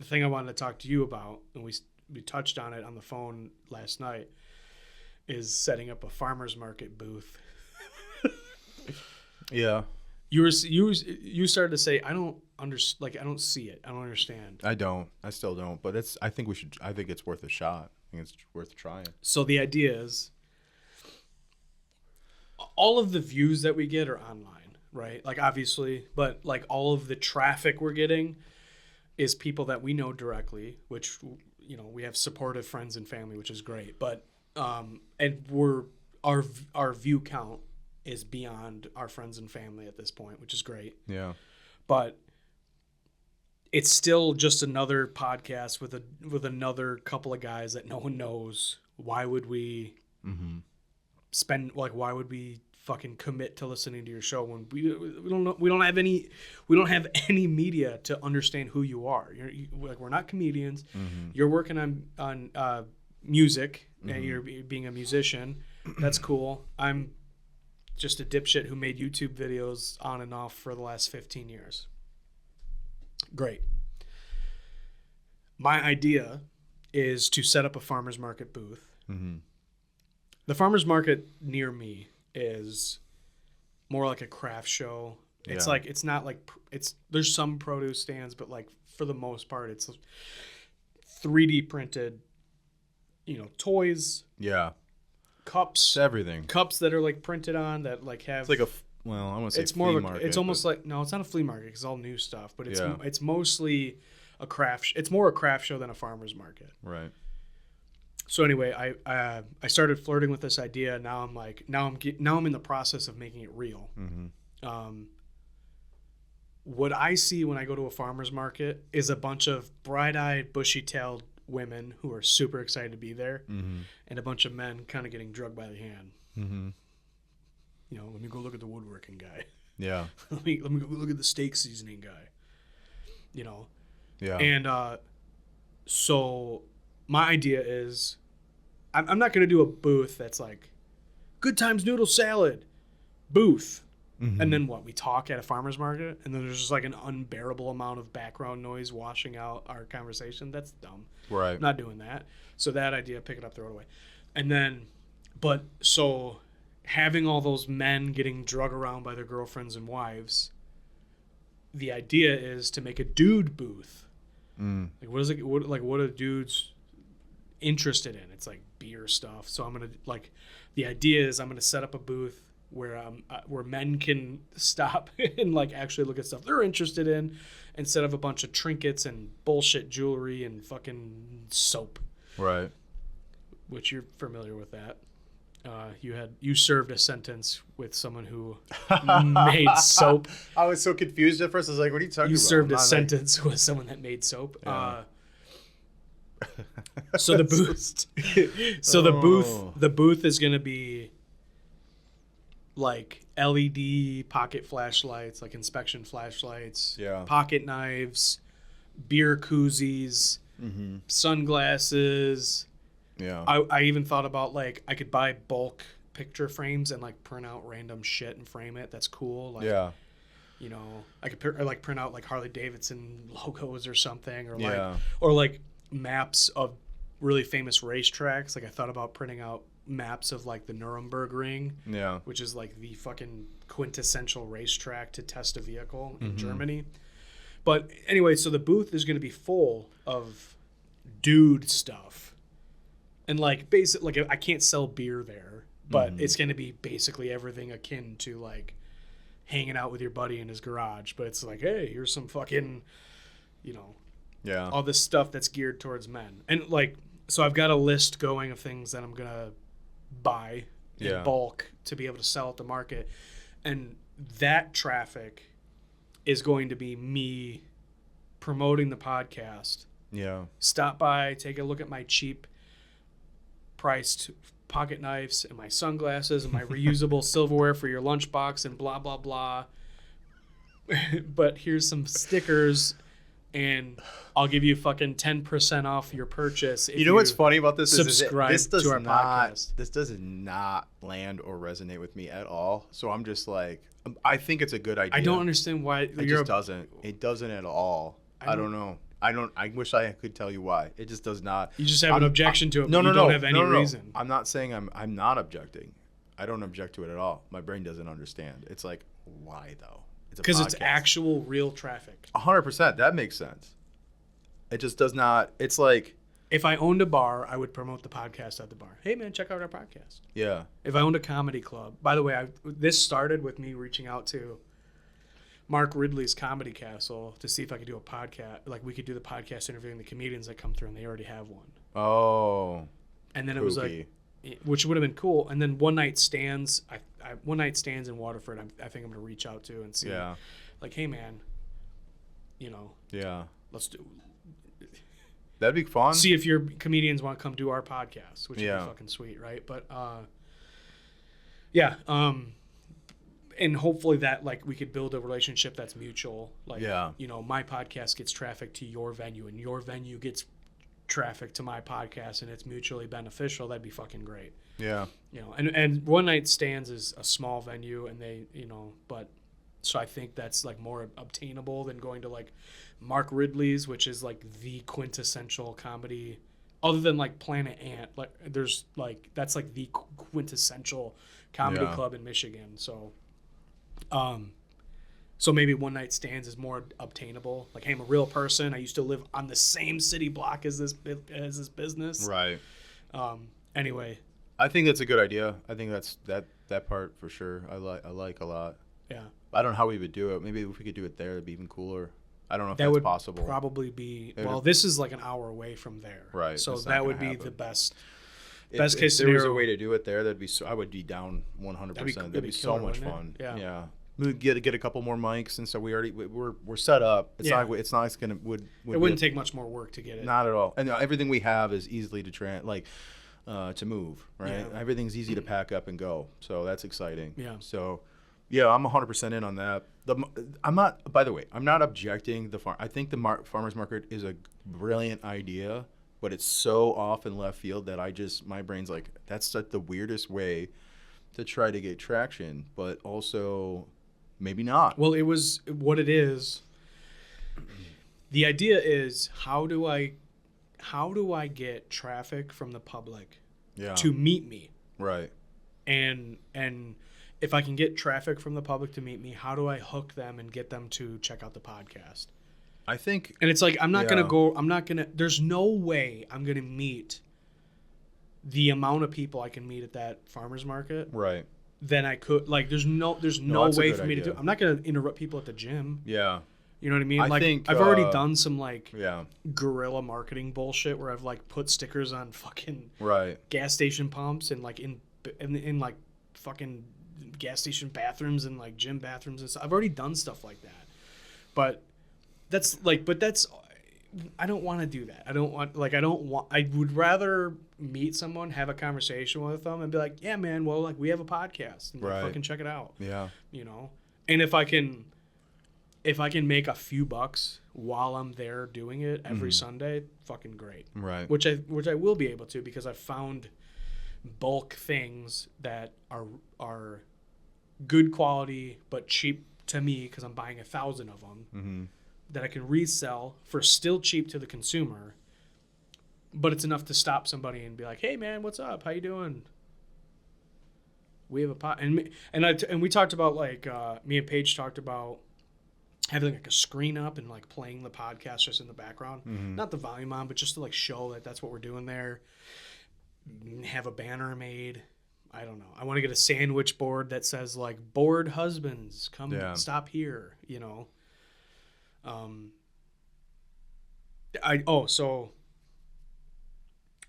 thing I wanted to talk to you about, and we touched on it on the phone last night, is setting up a farmer's market booth. Yeah. You started to say, I don't see it. I don't understand. I still don't, but I think it's worth a shot. I think it's worth trying. So the idea is, all of the views that we get are online, right? Like obviously, but like all of the traffic we're getting is people that we know directly, which, you know, we have supportive friends and family, which is great. But and our view count is beyond our friends and family at this point, which is great. Yeah. But it's still just another podcast with another couple of guys that no one knows. Why would we why would we fucking commit to listening to your show when we don't know, we don't have any media to understand who you are. Like, we're not comedians. You're working on music and you're being a musician. That's cool. I'm just a dipshit who made YouTube videos on and off for the last 15 years. Great. My idea is to set up a farmer's market booth. The farmer's market near me is more like a craft show. It's like, it's not like, there's some produce stands, but like for the most part, it's 3D printed, you know, toys. Yeah. Cups. Everything. Cups that are like printed on that like have. It's like I want to say it's more flea of a, market. it's almost like, no, it's not a flea market. It's all new stuff, but it's mostly a craft. It's more a craft show than a farmer's market. Right. So anyway, I started flirting with this idea. Now I'm in the process of making it real. Mm-hmm. What I see when I go to a farmer's market is a bunch of bright-eyed, bushy-tailed women who are super excited to be there, Mm-hmm. and a bunch of men kind of getting drugged by the hand. Mm-hmm. You know, let me go look at the woodworking guy. Yeah. let me go look at the steak seasoning guy. You know. Yeah. And so my idea is, I'm not going to do a booth that's like, Good Times Noodle Salad booth. Mm-hmm. And then what? We talk at a farmer's market, and then there's just like an unbearable amount of background noise washing out our conversation. That's dumb. Right. I'm not doing that. So that idea, pick it up, throw it away. And then, so having all those men getting drug around by their girlfriends and wives, the idea is to make a dude booth. Mm. Like, what is it? What are dudes interested in? It's like beer stuff. So I'm gonna the idea is I'm gonna set up a booth where men can stop and like actually look at stuff they're interested in, instead of a bunch of trinkets and bullshit jewelry and fucking soap. Right. Which you're familiar with that. You served a sentence with someone who made soap. I was so confused at first. I was like, "What are you talking about?" You served a sentence with someone that made soap. Yeah. So the booth, the booth is going to be like LED pocket flashlights, like inspection flashlights, Yeah. pocket knives, beer koozies, Mm-hmm. sunglasses. Yeah. I even thought about like I could buy bulk picture frames and like print out random shit and frame it. That's cool. Like, Yeah. you know, I could print out like Harley Davidson logos or something, or Yeah. like maps of really famous racetracks. Like I thought about printing out maps of like the Nuremberg Ring, Yeah. which is like the fucking quintessential racetrack to test a vehicle in Mm-hmm. Germany. But anyway, so the booth is going to be full of dude stuff. And like I can't sell beer there, but it's going to be basically everything akin to like hanging out with your buddy in his garage. But it's like, hey, here's some fucking, you know, Yeah. all this stuff that's geared towards men. And like, so I've got a list going of things that I'm going to buy in bulk to be able to sell at the market. And that traffic is going to be me promoting the podcast. Yeah. Stop by, take a look at my cheap priced pocket knives and my sunglasses and my reusable silverware for your lunchbox and blah, blah, blah. But here's some stickers, and I'll give you fucking 10% off your purchase. If You know what's funny about this subscribe is this to our podcast. This does not land or resonate with me at all. So I'm just like, I think it's a good idea. I don't understand why It just doesn't. It doesn't at all. I don't know. I wish I could tell you why. It just does not. You just have an objection to it, No, but no, you no. don't have any reason. I'm not saying I'm not objecting. I don't object to it at all. My brain doesn't understand. It's like, why though? Because it's actual real traffic. 100%. That makes sense. It just does not. It's like, If I owned a bar, I would promote the podcast at the bar. Hey, man, check out our podcast. yeah. If I owned a comedy club, by the way, this started with me reaching out to Mark Ridley's Comedy Castle to see if I could do a podcast. Like, we could do the podcast interviewing the comedians that come through, and they already have one. Oh. And then it was Kooky. like, which would have been cool. And then one night stands in Waterford, I think I'm going to reach out to and see. Yeah. Like, hey, man, you know, Yeah. let's do. That'd be fun. See if your comedians want to come do our podcast, which would Yeah. be fucking sweet, right? But yeah, and hopefully that like we could build a relationship that's mutual. Like, Yeah. you know, my podcast gets traffic to your venue, and your venue gets traffic to my podcast, and it's mutually beneficial. That'd be fucking great. Yeah. You know, and one night stands is a small venue, and they, you know, but so I think that's like more obtainable than going to like Mark Ridley's, which is like the quintessential comedy, other than like Planet Ant. Like there's like that's like the quintessential comedy Yeah. club in Michigan. So, so maybe one night stands is more obtainable. Like, hey, I'm a real person. I used to live on the same city block as this business. Right. Anyway. I think that's a good idea. I think that's that part for sure. I like a lot. Yeah. I don't know how we would do it. Maybe if we could do it there, it'd be even cooler. I don't know if that that's would possible. probably be, well, this is like an hour away from there. Right. So It's not that gonna would be happen. the best If case there scenario. was a way to do it there, I would be down 100%. That'd be so killer, much wouldn't it? fun. Yeah. We get a couple more mics, and so we're set up. It's Yeah. not it's not gonna would It wouldn't take much more work to get it. not at all. And everything we have is easily to move, right? Yeah. Everything's easy to pack up and go. So that's exciting. Yeah. So yeah, I'm 100% in on that. I'm not. By the way, I'm not objecting the farm. I think the farmers market is a brilliant idea, but it's so off in left field that my brain's like, that's like the weirdest way to try to get traction, but also maybe not. Well, it was what it is. The idea is how do I get traffic from the public to meet me? Right. And if I can get traffic from the public to meet me, how do I hook them and get them to check out the podcast? I think, and it's like there's no way I'm gonna meet the amount of people I can meet at that farmer's market. Right. Then I could, like, there's no way for me to do. I'm not gonna interrupt people at the gym. Yeah. You know what I mean? I think, I've already done some yeah, guerrilla marketing bullshit where I've like put stickers on fucking right, gas station pumps and like in like fucking gas station bathrooms and like gym bathrooms and stuff. I've already done stuff like that. But I don't want to do that. I would rather meet someone, have a conversation with them, and be like, yeah, man, well, like, we have a podcast, and like, right, fucking check it out. Yeah. You know? And if I can make a few bucks while I'm there doing it every Sunday, fucking great. Right. Which I will be able to, because I've found bulk things that are good quality but cheap to me because I'm buying 1,000 of them. Mm-hmm. That I can resell for still cheap to the consumer, but it's enough to stop somebody and be like, "Hey, man, what's up? How you doing?" We have a pot, and we talked about, like, me and Paige talked about having like a screen up and like playing the podcast just in the background, not the volume on, but just to like show that that's what we're doing there. Have a banner made. I don't know. I want to get a sandwich board that says like "Bored husbands, come stop here," you know. So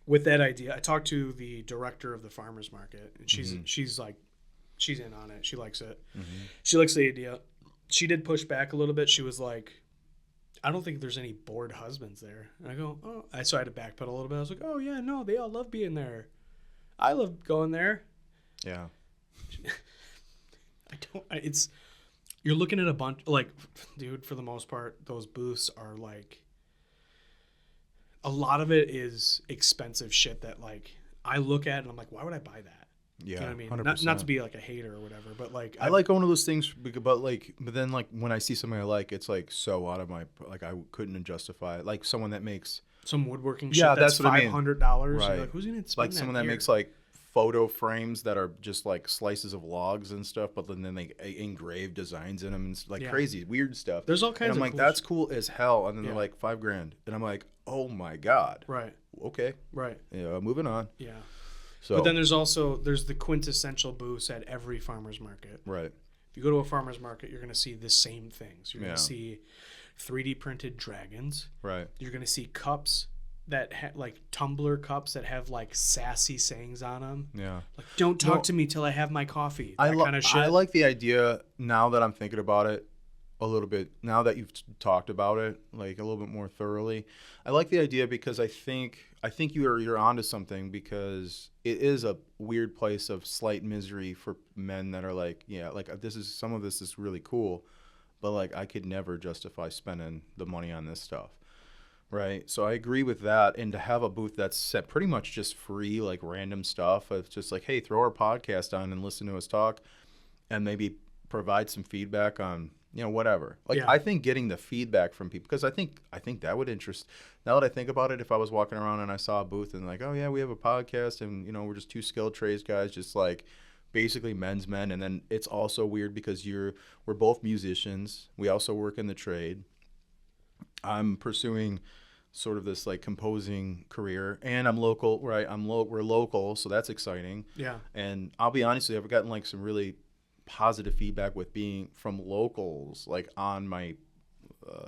with that idea, I talked to the director of the farmers market, and she's in on it. She likes it. She likes the idea. She did push back a little bit. She was like, I don't think there's any bored husbands there. And I go, oh, so I had to backpedal a little bit. I was like, oh yeah, no, they all love being there. I love going there. Yeah. You're looking at a bunch, like, dude, for the most part, those booths are like, a lot of it is expensive shit that, like, I look at and I'm like, why would I buy that? Yeah, you know what I mean? 100%. Not to be like a hater or whatever, but like, I like going to those things, but then like when I see something I like, it's like so out of my, like, I couldn't justify it. Like someone that makes some woodworking shit that's what I mean. $500. Right. Like, who's gonna spend like someone that makes like photo frames that are just like slices of logs and stuff, but then they engrave designs in them and like crazy weird stuff. There's all kinds of I'm like, cool that's cool as hell, and then they're like $5,000, and I'm like, oh my god. Right. Okay. Right. Yeah. Moving on. Yeah. So. But then there's the quintessential booths at every farmer's market. Right. If you go to a farmer's market, you're going to see the same things. You're going to see 3D printed dragons. Right. You're going to see cups that like tumbler cups that have like sassy sayings on them. Yeah. Like, don't talk to me till I have my coffee. That kind of shit. I like the idea now that I'm thinking about it a little bit. Now that you've talked about it like a little bit more thoroughly, I like the idea because I think you're onto something, because it is a weird place of slight misery for men that are like, yeah, like some of this is really cool, but like I could never justify spending the money on this stuff. Right. So I agree with that. And to have a booth that's set pretty much just free, like random stuff. It's just like, hey, throw our podcast on and listen to us talk, and maybe provide some feedback on, whatever. Like, I think getting the feedback from people, because I think that would interest. Now that I think about it, if I was walking around and I saw a booth and like, oh yeah, we have a podcast, and we're just two skilled trades guys, just like basically men's men. And then it's also weird because we're both musicians. We also work in the trade. I'm pursuing sort of this like composing career, and I'm local, right? We're local, so that's exciting. Yeah. And I'll be honest with you, I've gotten like some really positive feedback with being from locals, like on my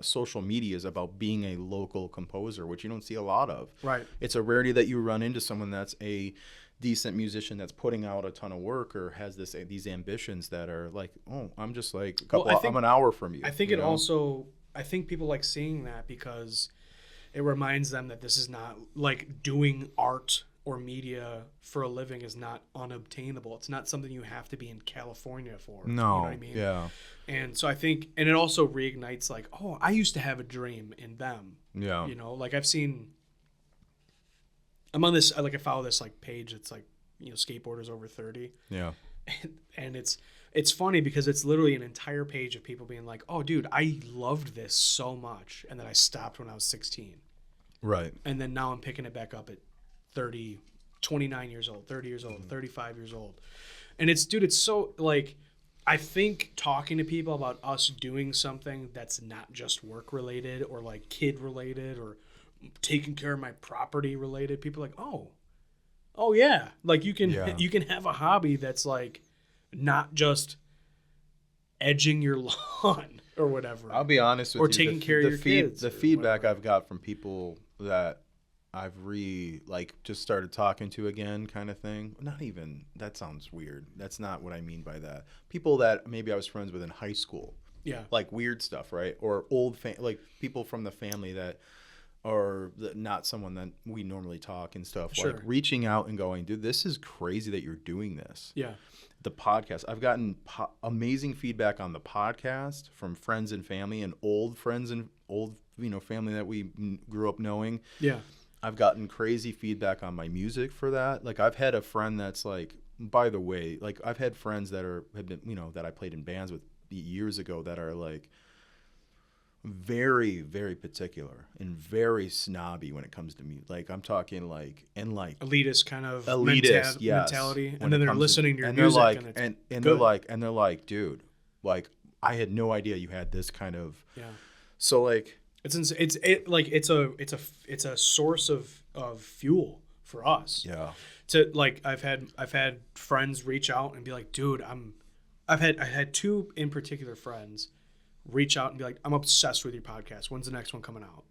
social media is about being a local composer, which you don't see a lot of. Right. It's a rarity that you run into someone that's a decent musician that's putting out a ton of work or has these ambitions that are like, oh, I'm just like I'm an hour from you. I think I think people like seeing that because it reminds them that this is not like doing art or media for a living is not unobtainable. It's not something you have to be in California for. No. You know what I mean? Yeah. And so I think, and it also reignites like, oh, I used to have a dream in them. Yeah. You know, like I'm on this, I follow this like page. It's like, you know, skateboarders over 30. Yeah. And it's funny because it's literally an entire page of people being like, oh, dude, I loved this so much. And then I stopped when I was 16. Right. And then now I'm picking it back up at 30, 29 years old, 30 years old, 35 years old. And it's so like, I think talking to people about us doing something that's not just work related or like kid related or taking care of my property related, people are like, oh yeah. Like you can have a hobby that's like not just edging your lawn or whatever. I'll be honest with or you. Taking care of your kids. The feedback I've got from people that I've just started talking to again kind of thing. Not even, that sounds weird. That's not what I mean by that. People that maybe I was friends with in high school. Yeah. Like weird stuff, right? Or like people from the family that are not someone that we normally talk and stuff. Sure. Like reaching out and going, dude, this is crazy that you're doing this. Yeah. The podcast. I've gotten amazing feedback on the podcast from friends and family and old friends and old, family that we grew up knowing. Yeah. I've gotten crazy feedback on my music for that. Like I've had a friend that's like, by the way, like I've had friends that have been, that I played in bands with years ago that are like very, very particular and very snobby when it comes to music. Like I'm talking like elitist kind of yes, mentality, and then they're listening to your music, and they're like, dude, like I had no idea you had this kind of. Yeah. So like it's a source of fuel for us. Yeah. To like I've had friends reach out and be like, dude, I had two in particular friends reach out and be like, I'm obsessed with your podcast. When's the next one coming out?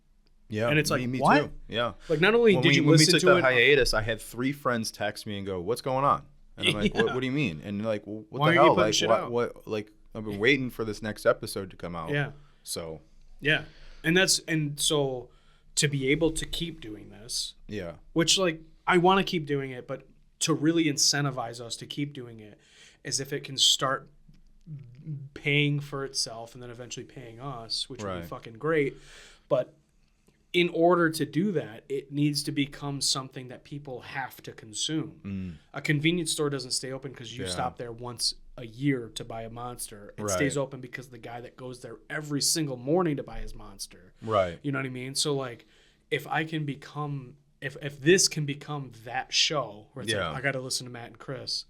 Yeah. And it's like, me what? too. Yeah. Like not only did you listen to it. When we took the hiatus, I had 3 friends text me and go, what's going on? And I'm like, what do you mean? And they're like, well, what the hell? Like, what? Like, I've been waiting for this next episode to come out. Yeah. So. Yeah. And so to be able to keep doing this. Yeah. Which like, I want to keep doing it, but to really incentivize us to keep doing it is if it can start paying for itself and then eventually paying us, which would be fucking great. But in order to do that, it needs to become something that people have to consume. A convenience store doesn't stay open because you stop there once a year to buy a Monster. It stays open because the guy that goes there every single morning to buy his Monster. Right. You know what I mean? So like, if this can become that show where it's like, I got to listen to Matt and Chris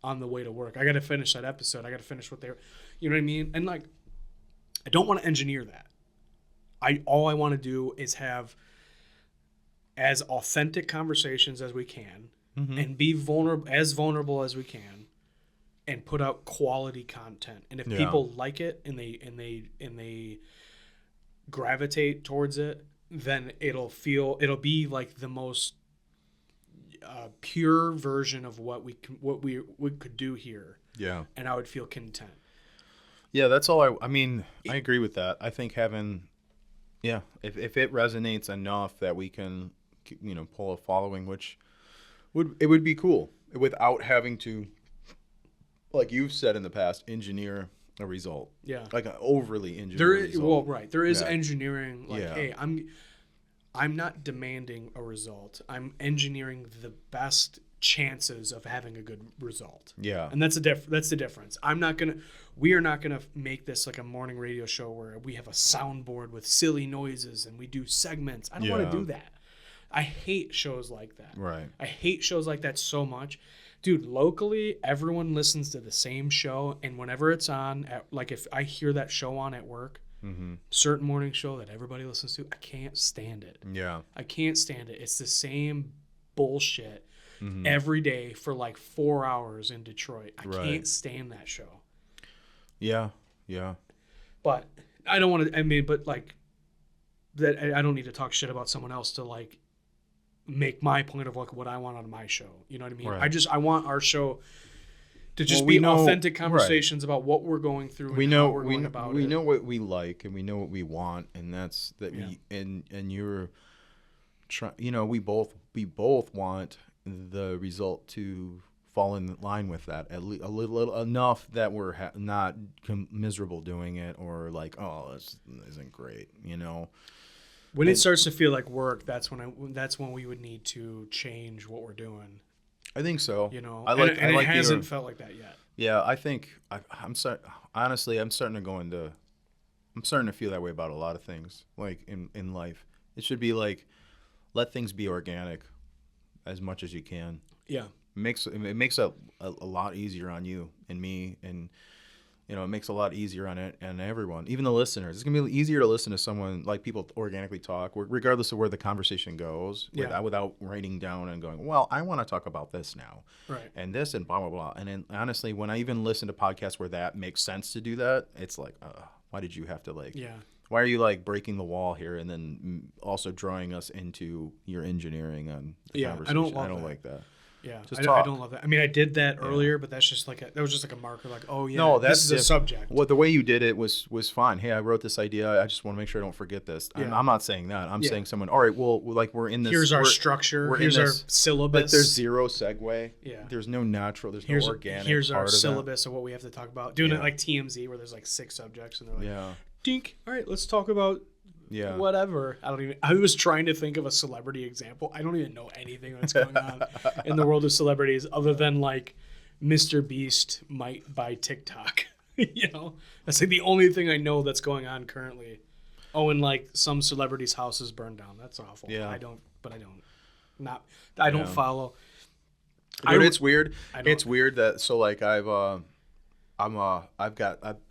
on the way to work. I got to finish that episode. I got to finish what they're, you know what I mean? And like, I don't want to engineer that. All I want to do is have as authentic conversations as we can and be vulnerable as we can and put out quality content. And if people like it and they gravitate towards it, then it'll be like the most pure version of what we could do here. Yeah. And I would feel content. Yeah, that's all I mean, I agree with that. I think having, if it resonates enough that we can, pull a following, which would be cool without having to, like you've said in the past, engineer a result. Yeah. Like an overly engineered result. Well, right. There is engineering. Like, hey, I'm not demanding a result. I'm engineering the best chances of having a good result. Yeah. And that's the difference. We are not gonna make this like a morning radio show where we have a soundboard with silly noises and we do segments. I don't want to do that. I hate shows like that. Right. I hate shows like that so much. Dude, locally, everyone listens to the same show, and whenever it's on, if I hear that show on at work, certain morning show that everybody listens to, I can't stand it. Yeah. I can't stand it. It's the same bullshit every day for like 4 hours in Detroit. I can't stand that show. Yeah. Yeah. But I don't want to. I mean, but like that. I don't need to talk shit about someone else to like make my point of like what I want out of my show. You know what I mean? Right. I want our show to just we be know- authentic conversations about what we're going through. We and know how we're going about we it. know what we like and we know what we want, and that's that. Yeah. And you're we both want the result to fall in line with that a little enough that we're not miserable doing it, or like, oh, this isn't great, When it starts to feel like work, that's when we would need to change what we're doing. I think so. It hasn't felt like that yet. Yeah, I think honestly, I'm starting to feel that way about a lot of things, like in life. It should be like, let things be organic as much as you can. Yeah. It makes it a lot easier on you and me, and it makes it a lot easier on it and everyone, even the listeners. It's gonna be easier to listen to someone, like, people organically talk, regardless of where the conversation goes, without writing down and going, well, I want to talk about this now, right, and this and blah blah blah. And then honestly, when I even listen to podcasts where that makes sense to do that, it's like, why did you have to why are you like breaking the wall here and then also drawing us into your engineering on the conversation? I don't like that. Yeah, I don't love that. I mean, I did that earlier, but that's just that was just like a marker, like, oh yeah, no, this is a subject. Well, the way you did it was fine. Hey, I wrote this idea. I just want to make sure I don't forget this. Yeah. I'm not saying that. I'm saying someone. All right, well, like, we're in this. Here's our structure. Here's our syllabus. But there's zero segue. Yeah. There's no natural. There's no organic. Here's our part syllabus of what we have to talk about. Doing it like TMZ, where there's like 6 subjects, and they're like, dink. All right, let's talk about. Yeah. Whatever. I was trying to think of a celebrity example. I don't even know anything that's going on in the world of celebrities other than like Mr. Beast might buy TikTok. That's like the only thing I know that's going on currently. Oh, and like some celebrity's house is burned down. That's awful. Yeah. I don't follow. It's weird. It's weird that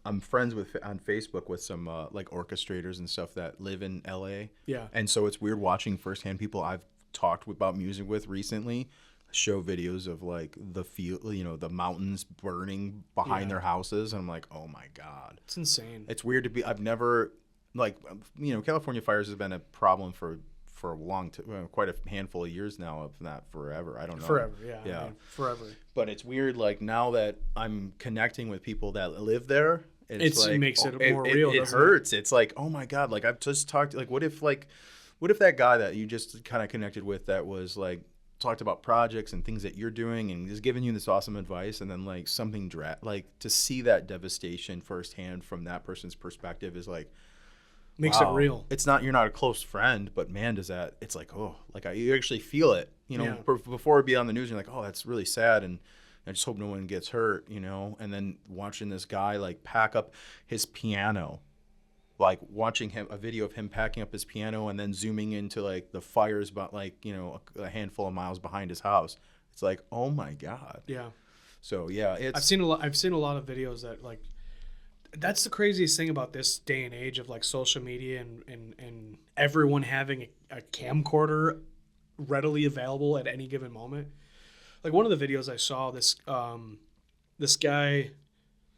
I'm friends on Facebook with some like orchestrators and stuff that live in LA. Yeah. And so it's weird watching firsthand people I've talked about music with recently show videos of like the mountains burning behind their houses, and I'm like, oh my God. It's insane. It's weird to be. I've never California fires has been a problem for a long time, quite a handful of years now, if not forever. I don't know. Forever, yeah. I mean, forever. But it's weird, like, now that I'm connecting with people that live there, it makes it more real. It hurts. It's like, oh my God, like, I've just talked, like, what if that guy that you just kind of connected with that was like talked about projects and things that you're doing and is giving you this awesome advice, and then like something like to see that devastation firsthand from that person's perspective is like, makes it real. It's not, you're not a close friend, but man, it's like, oh, like you actually feel it, before it'd be on the news, you're like, oh, that's really sad. And I just hope no one gets hurt, and then watching this guy like pack up his piano, like watching a video of him packing up his piano and then zooming into like the fires, but like, a handful of miles behind his house. It's like, oh my God. Yeah. So yeah, I've seen a lot of videos that like, that's the craziest thing about this day and age of like social media and everyone having a camcorder readily available at any given moment. Like one of the videos I saw, this guy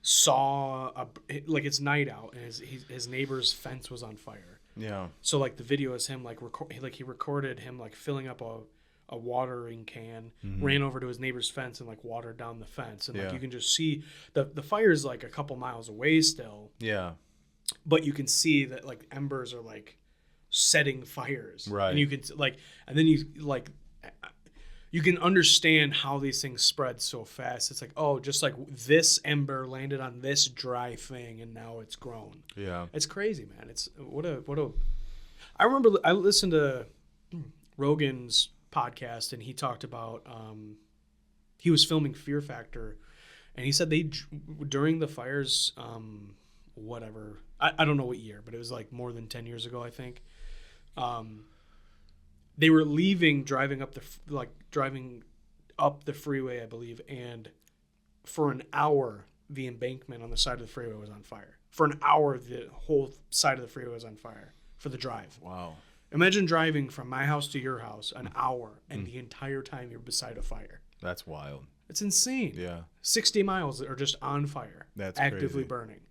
saw it's night out and his neighbor's fence was on fire. Yeah. So like the video is him he recorded him like filling up a watering can, ran over to his neighbor's fence and like watered down the fence, and like you can just see the fire's like a couple miles away still. Yeah. But you can see that like embers are like setting fires. Right. And you can and then you can understand how these things spread so fast. It's like, oh, just like this ember landed on this dry thing and now it's grown. Yeah. It's crazy, man. It's I remember I listened to Rogan's podcast, and he talked about he was filming Fear Factor, and he said during the fires, whatever, I don't know what year, but it was like more than 10 years ago, I think. They were driving up the freeway, I believe, and for an hour the embankment on the side of the freeway was on fire. For an hour the whole side of the freeway was on fire for the drive. Wow. Imagine driving from my house to your house an hour, and the entire time you're beside a fire. That's wild. It's insane. Yeah. 60 miles that are just on fire. That's actively crazy. Burning.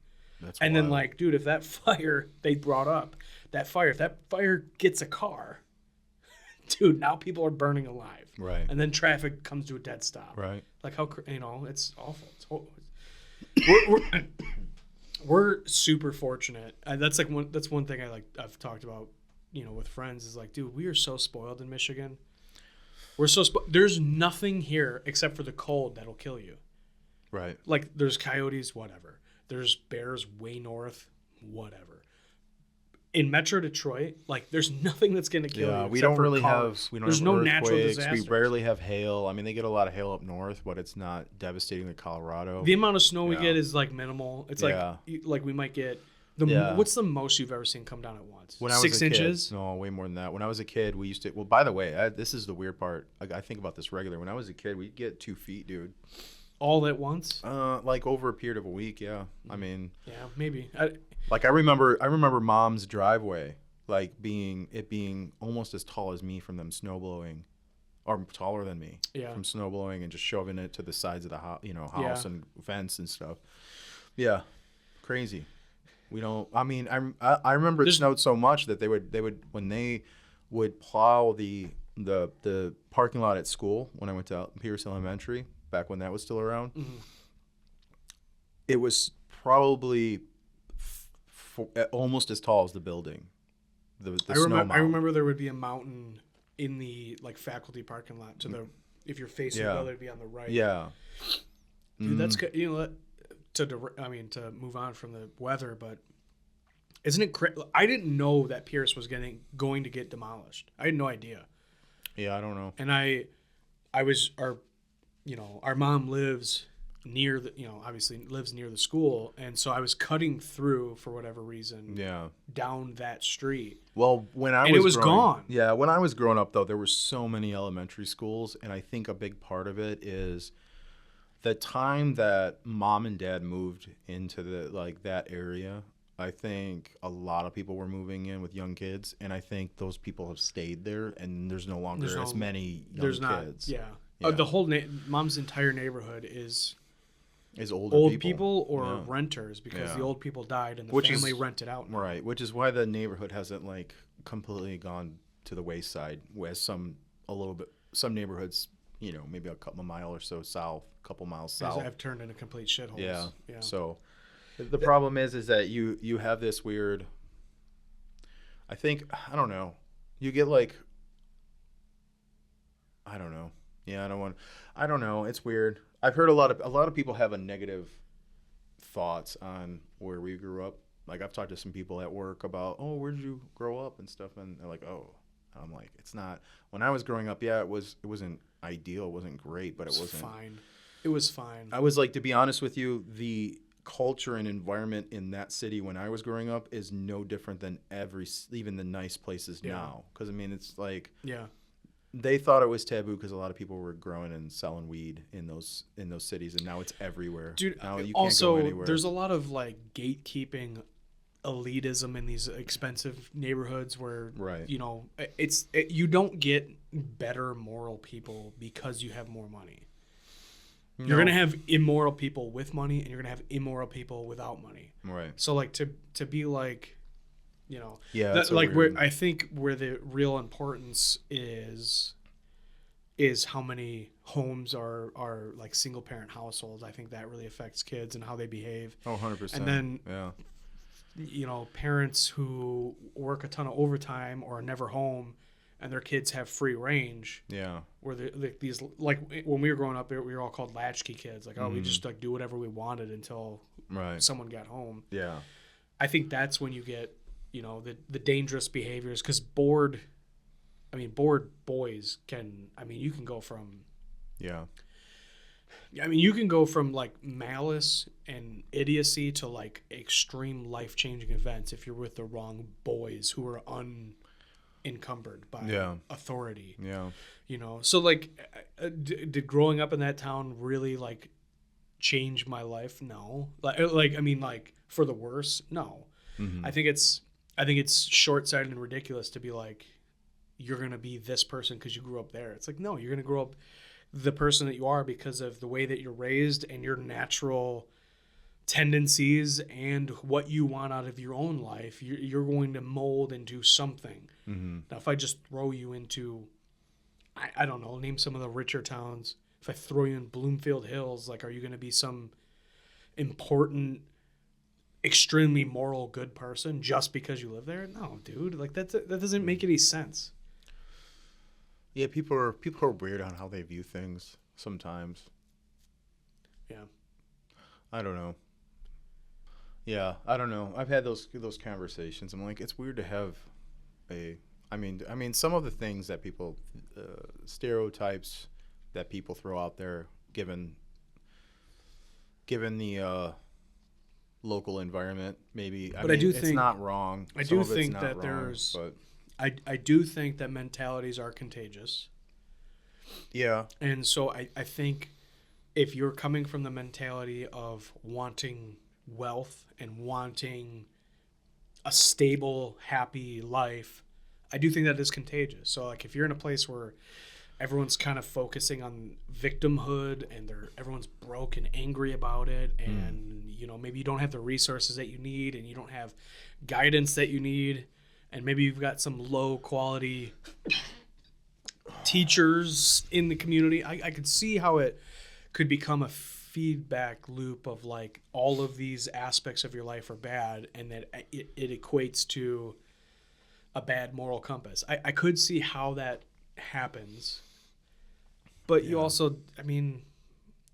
And then, wild. like, dude, if that fire they brought up, if that fire gets a car, dude, now people are burning alive. Right. And then traffic comes to a dead stop. Right. Like, how, it's awful. We're super fortunate. That's one thing I've talked about, with friends is like, dude, we are so spoiled in Michigan. We're so there's nothing here except for the cold that'll kill you. Right. Like, there's coyotes, whatever. There's bears way north, whatever. In Metro Detroit, like, there's nothing that's going to kill you. Yeah, we don't really have. There's no natural disasters. We rarely have hail. I mean, they get a lot of hail up north, but it's not devastating to Colorado. The amount of snow we get is like minimal. It's like we might get what's the most you've ever seen come down at once? When I was 6 a kid, inches? no, way more than that. When I was a kid, we used to. Well, by the way, this is the weird part. I think about this regularly. When I was a kid, we'd get 2 feet, dude. All at once? Like over a period of a week. Yeah, I mean. Yeah, maybe. Like I remember Mom's driveway. Like being almost as tall as me from them snow blowing, or taller than me from snow blowing and just shoving it to the sides of the house and fence and stuff. Yeah, crazy. We don't. I mean, I remember it snowed so much that they would when they would plow the parking lot at school when I went to Pierce Elementary back when that was still around. Mm-hmm. It was probably almost as tall as the building. I remember there would be a mountain in the faculty parking lot if you're facing the other, it'd be on the right. Yeah, dude, that's good. To move on from the weather, but isn't it crazy? I didn't know that Pierce was going to get demolished. I had no idea. Yeah, I don't know. And our mom lives near obviously lives near the school, and so I was cutting through for whatever reason down that street. Well, when I was gone. Yeah, when I was growing up though, there were so many elementary schools, and I think a big part of it is the time that mom and dad moved into that area. I think a lot of people were moving in with young kids, and I think those people have stayed there, and there's no longer as many young kids. The whole mom's entire neighborhood is old people or renters, because the old people died and the family rented out now. Right, which is why the neighborhood hasn't completely gone to the wayside, whereas some neighborhoods, maybe a couple mile or so south, couple miles south, have turned into complete shitholes. Yeah. So the problem is that you have this weird, I don't know, you get I don't know. Yeah, I don't know. It's weird. I've heard a lot of people have a negative thoughts on where we grew up. Like, I've talked to some people at work about, oh, where did you grow up and stuff, and they're like, oh, I'm like, it's not. When I was growing up, it wasn't ideal, it wasn't great, but it wasn't fine. It was fine. I was to be honest with you, the culture and environment in that city when I was growing up is no different than even the nice places now. Because it's they thought it was taboo because a lot of people were growing and selling weed in those cities, and now it's everywhere. Dude, now you also, can't go anywhere. There's a lot of gatekeeping elitism in these expensive neighborhoods where you don't get better moral people because you have more money. No. You're gonna have immoral people with money, and you're gonna have immoral people without money. Right. So to be I think where the real importance is how many homes are single parent households. I think that really affects kids and how they behave. Oh, 100%. And then, parents who work a ton of overtime or are never home and their kids have free range. Yeah. Where these when we were growing up, we were all called latchkey kids. We just do whatever we wanted until someone got home. Yeah. I think that's when you get the dangerous behaviors, because bored boys you can go from you can go from malice and idiocy to extreme life-changing events if you're with the wrong boys who are unencumbered by authority. So did growing up in that town really change my life? No. For the worse? No. Mm-hmm. I think it's short-sighted and ridiculous to be you're going to be this person because you grew up there. It's no, you're going to grow up the person that you are because of the way that you're raised and your natural tendencies and what you want out of your own life, you're going to mold into something. Mm-hmm. Now, if I just throw you into, I don't know, name some of the richer towns. If I throw you in Bloomfield Hills, like, are you going to be some important, extremely moral, good person just because you live there? No, dude. Like, that doesn't make any sense. Yeah, people are weird on how they view things sometimes. Yeah. I don't know. Yeah, I don't know. I've had those conversations. I'm like, it's weird to have I mean, some of the things that people, stereotypes that people throw out there, given the local environment, maybe. I do think it's not wrong. I do think that there's. But I do think that mentalities are contagious. Yeah. And so I think if you're coming from the mentality of wanting wealth and wanting a stable, happy life, I do think that is contagious. So, like, if you're in a place where everyone's kind of focusing on victimhood and everyone's broke and angry about it, and maybe you don't have the resources that you need, and you don't have guidance that you need, and maybe you've got some low quality teachers in the community, I could see how it could become a feedback loop of, like, all of these aspects of your life are bad, and that it equates to a bad moral compass. I could see how that happens, but you also, I mean,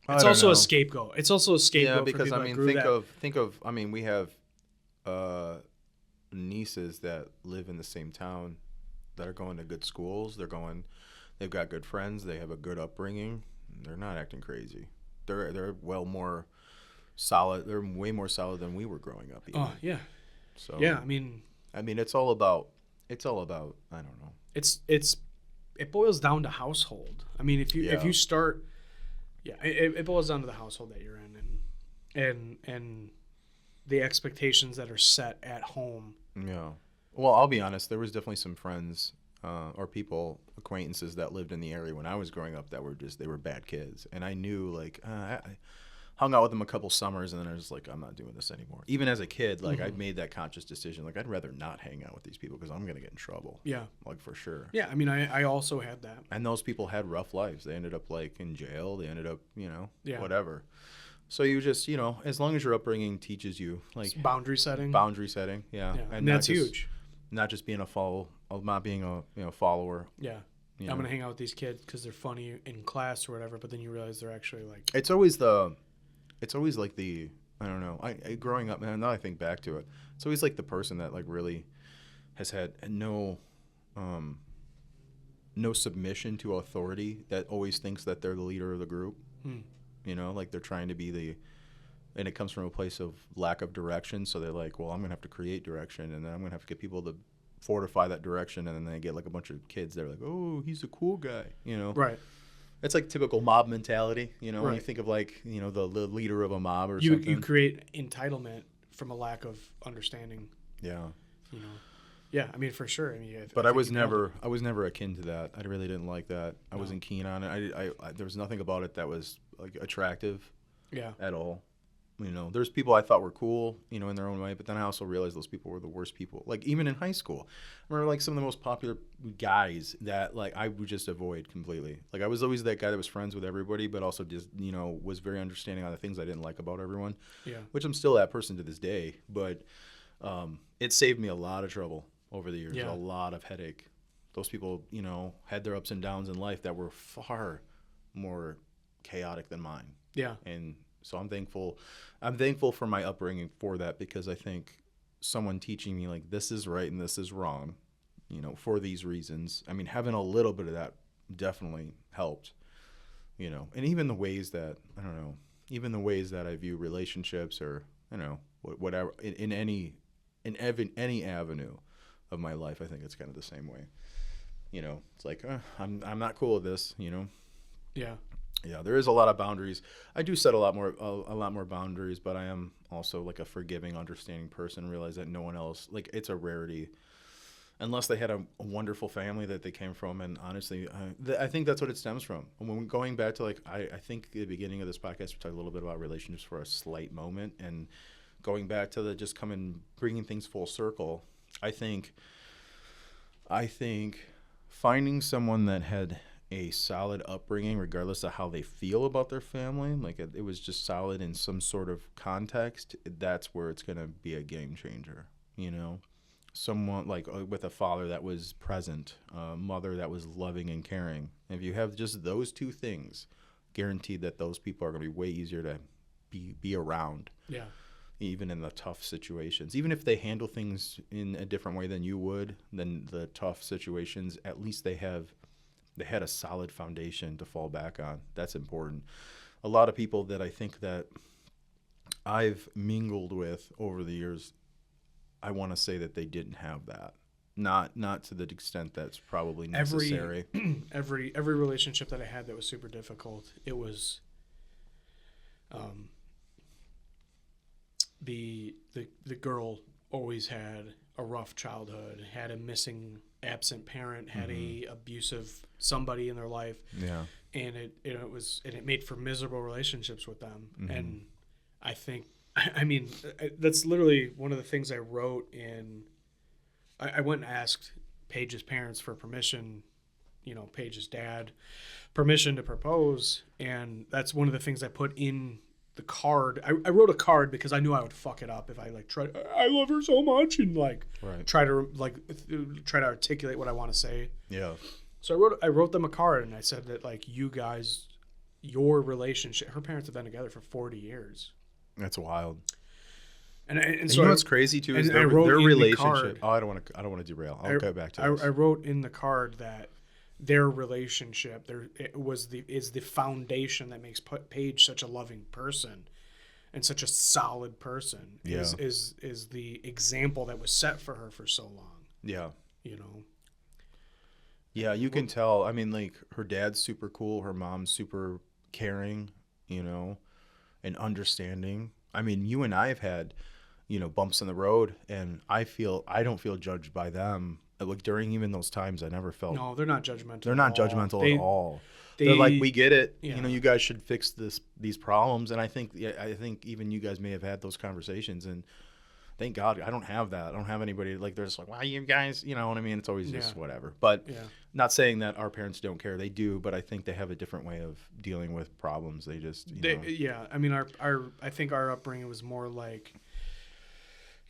it's also a scapegoat. It's also a scapegoat. Yeah, because I mean, think of I mean, we have nieces that live in the same town that are going to good schools. They've got good friends. They have a good upbringing. They're not acting crazy. They're well more solid. They're way more solid than we were growing up. Even. Oh yeah. So yeah, I mean, it's all about. I don't know. It boils down to household. I mean, if you start, it boils down to the household that you're in, and the expectations that are set at home. Yeah. Well, I'll be honest. There was definitely some friends or people, acquaintances that lived in the area when I was growing up that they were bad kids, and I knew, like, I hung out with them a couple summers, and then I was like, I'm not doing this anymore. Even as a kid, like, I made that conscious decision. Like, I'd rather not hang out with these people because I'm going to get in trouble. Yeah. Like, for sure. Yeah, I mean, I also had that. And those people had rough lives. They ended up, like, in jail. They ended up, whatever. So you just, as long as your upbringing teaches you, like, it's boundary setting. Yeah. And that's huge. Not just being not being a follower. Yeah. I'm going to hang out with these kids because they're funny in class or whatever, but then you realize they're actually, like... It's always like the, I don't know, I growing up, and now I think back to it, it's always like the person that, like, really has had no submission to authority, that always thinks that they're the leader of the group. Like, they're trying to be and it comes from a place of lack of direction, so they're like, well, I'm going to have to create direction, and then I'm going to have to get people to fortify that direction, and then they get, like, a bunch of kids that are like, oh, he's a cool guy, Right. It's like typical mob mentality, right. When you think of, like, the leader of a mob or something. You create entitlement from a lack of understanding. Yeah. Yeah, I mean, for sure. I mean, I was never akin to that. I really didn't like that. I wasn't keen on it. I there was nothing about it that was, like, attractive. Yeah. At all. There's people I thought were cool, in their own way, but then I also realized those people were the worst people. Like, even in high school, I remember, like, some of the most popular guys that, like, I would just avoid completely. Like, I was always that guy that was friends with everybody, but also just, was very understanding on the things I didn't like about everyone. Yeah. Which I'm still that person to this day, but it saved me a lot of trouble over the years, a lot of headache. Those people, had their ups and downs in life that were far more chaotic than mine. Yeah. And so I'm thankful for my upbringing for that, because I think someone teaching me, like, this is right and this is wrong, for these reasons. I mean, having a little bit of that definitely helped, and even the ways that, I don't know, even the ways that I view relationships, or, whatever, in any avenue of my life, I think it's kind of the same way. It's like, I'm not cool with this, Yeah. Yeah, there is a lot of boundaries. I do set a lot more boundaries, but I am also, like, a forgiving, understanding person. Realize that no one else, like, it's a rarity. unless they had a wonderful family that they came from. And honestly, I think that's what it stems from. And when we're going back to like, I think at the beginning of this podcast, we talked a little bit about relationships for a slight moment, and going back to the just bringing things full circle. I think finding someone that had a solid upbringing, regardless of how they feel about their family, like it was just solid in some sort of context, that's where it's going to be a game changer, you know? Someone like with a father that was present, a mother that was loving and caring. If you have just those two things, guaranteed that those people are going to be way easier to be around. Yeah. Even in the tough situations, even if they handle things in a different way than you would, than the tough situations, at least they had a solid foundation to fall back on. That's important. A lot of people that I think that I've mingled with over the years, I want to say that they didn't have that. Not to the extent that's probably necessary. Every relationship that I had that was super difficult, it was the girl always had a rough childhood, had a missing, absent parent, had a abusive somebody in their life. Yeah. And it made for miserable relationships with them. Mm-hmm. And I think, I mean, that's literally one of the things I wrote in. I went and asked Paige's parents for permission, Paige's dad, permission to propose, and that's one of the things I put in the card. I wrote a card because I knew I would fuck it up if I tried. I love her so much, and try to articulate what I want to say. Yeah. So I wrote them a card, and I said that you guys, your relationship. Her parents have been together for 40 years. That's wild. And so what's crazy too is their relationship. I don't want to derail. I'll go back to this. I wrote in the card that their relationship is the foundation that makes Paige such a loving person and such a solid person. Yeah. Is the example that was set for her for so long. Yeah. Yeah, you can tell. I mean, her dad's super cool, her mom's super caring, and understanding. I mean, you and I have had, bumps in the road, and I don't feel judged by them. During even those times, I never felt. No, they're not judgmental. They're not judgmental at all. They're like, we get it. Yeah. You guys should fix these problems. And I think even you guys may have had those conversations. And thank God I don't have that. I don't have anybody they're just like, well, you guys, you know what I mean? It's always just whatever. But not saying that our parents don't care. They do. But I think they have a different way of dealing with problems. They just, Yeah. I mean, I think our upbringing was more like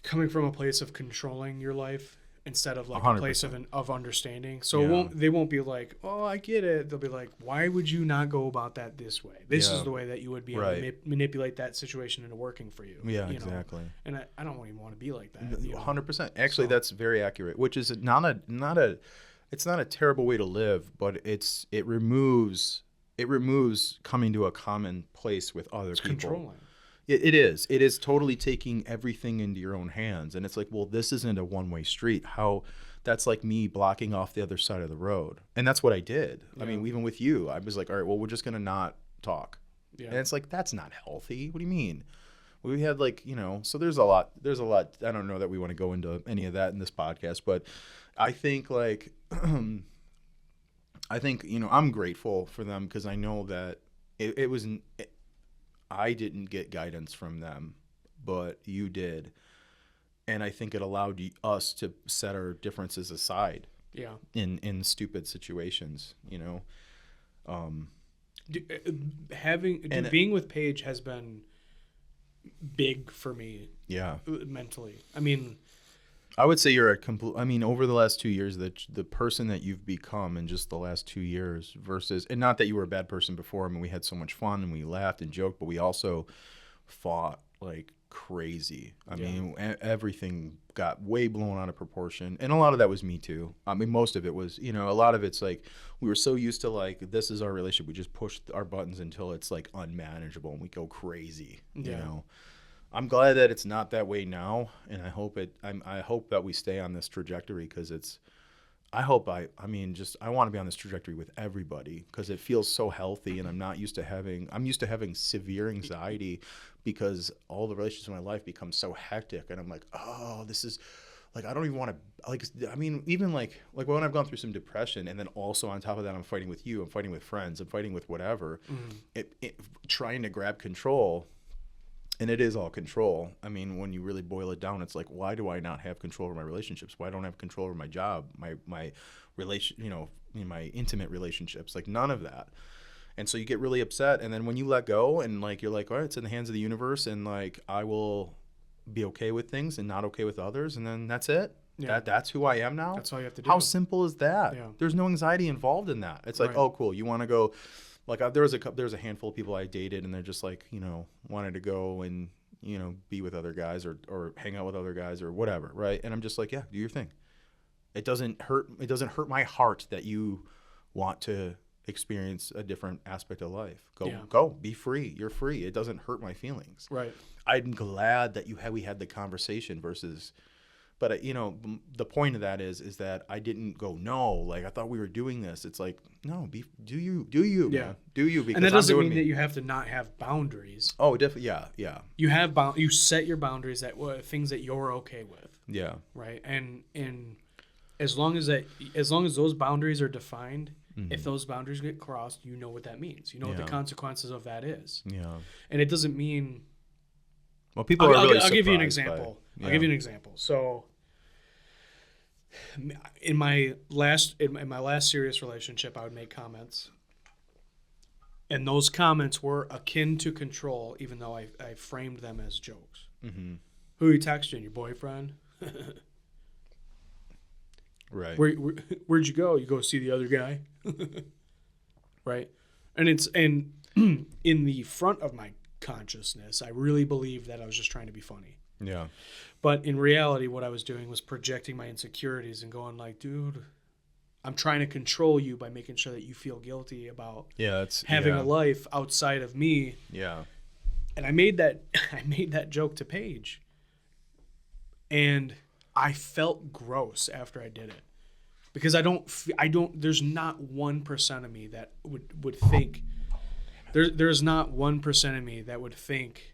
coming from a place of controlling your life instead of 100%. A place of understanding. So they won't be like, oh, I get it. They'll be like, why would you not go about that this way? This is the way that you would be able to manipulate that situation into working for you. Yeah, exactly. And I don't even want to be like that. 100%. Actually, that's very accurate. Which is not a terrible way to live, but it removes coming to a common place with other people. Controlling. It is. It is totally taking everything into your own hands. And it's like, well, this isn't a one-way street. That's like me blocking off the other side of the road. And that's what I did. Yeah. I mean, even with you, I was like, all right, well, we're just going to not talk. Yeah. And it's like, that's not healthy. What do you mean? We had so there's a lot. I don't know that we want to go into any of that in this podcast, but I think I'm grateful for them because I know that it wasn't. I didn't get guidance from them, but you did. And I think it allowed us to set our differences aside. Yeah. In stupid situations, Being with Paige has been big for me. Yeah. Mentally. I mean, I would say you're over the last 2 years, the person that you've become in just the last 2 years versus, and not that you were a bad person before. I mean, we had so much fun and we laughed and joked, but we also fought like crazy. I mean, everything got way blown out of proportion. And a lot of that was me too. I mean, most of it was, a lot of it's like, we were so used to this is our relationship. We just push our buttons until it's like unmanageable and we go crazy, I'm glad that it's not that way now, and I hope that we stay on this trajectory because I want to be on this trajectory with everybody because it feels so healthy, and I'm used to having severe anxiety because all the relationships in my life become so hectic, and I'm like, oh, this is like, I don't even want to, like, I mean, even like when I've gone through some depression, and then also on top of that, I'm fighting with you, I'm fighting with friends, I'm fighting with whatever, trying to grab control. And it is all control. I mean, when you really boil it down, it's like, why do I not have control over my relationships? Why don't I have control over my job, my relation, my intimate relationships? Like, none of that. And so you get really upset. And then when you let go and like, you're like, all right, it's in the hands of the universe, and like, I will be okay with things and not okay with others. And then that's it. Yeah. That's who I am now. That's all you have to do. How simple is that? Yeah. There's no anxiety involved in that. It's like, oh, cool. You want to go. Like, there was a handful of people I dated, and they're just like, wanted to go and, be with other guys or hang out with other guys or whatever, right? And I'm just like, yeah, do your thing. It doesn't hurt my heart that you want to experience a different aspect of life. Go, be free. You're free. It doesn't hurt my feelings. Right. I'm glad that we had the conversation versus. But, the point of that is that I didn't go, no, like, I thought we were doing this. It's like, no, do you, yeah. man. Do you, because and that doesn't mean that you have to not have boundaries. Oh, definitely, yeah. You set your boundaries at things that you're okay with. Yeah. Right? And as long as those boundaries are defined, if those boundaries get crossed, you know what that means. You know what the consequences of that is. Yeah. And it doesn't mean... Well, people are really I'll give you an example. I'll give you an example. So, in my last serious relationship, I would make comments, and those comments were akin to control, even though I framed them as jokes. Mm-hmm. Who are you texting? Your boyfriend? Right. Where'd you go? You go see the other guy? Right. And in the front of my consciousness, I really believed that I was just trying to be funny. Yeah. But in reality, what I was doing was projecting my insecurities and going like, dude, I'm trying to control you by making sure that you feel guilty about having a life outside of me. Yeah. And I made that joke to Paige. And I felt gross after I did it. Because there's not 1% of me that would think there's not 1% of me that would think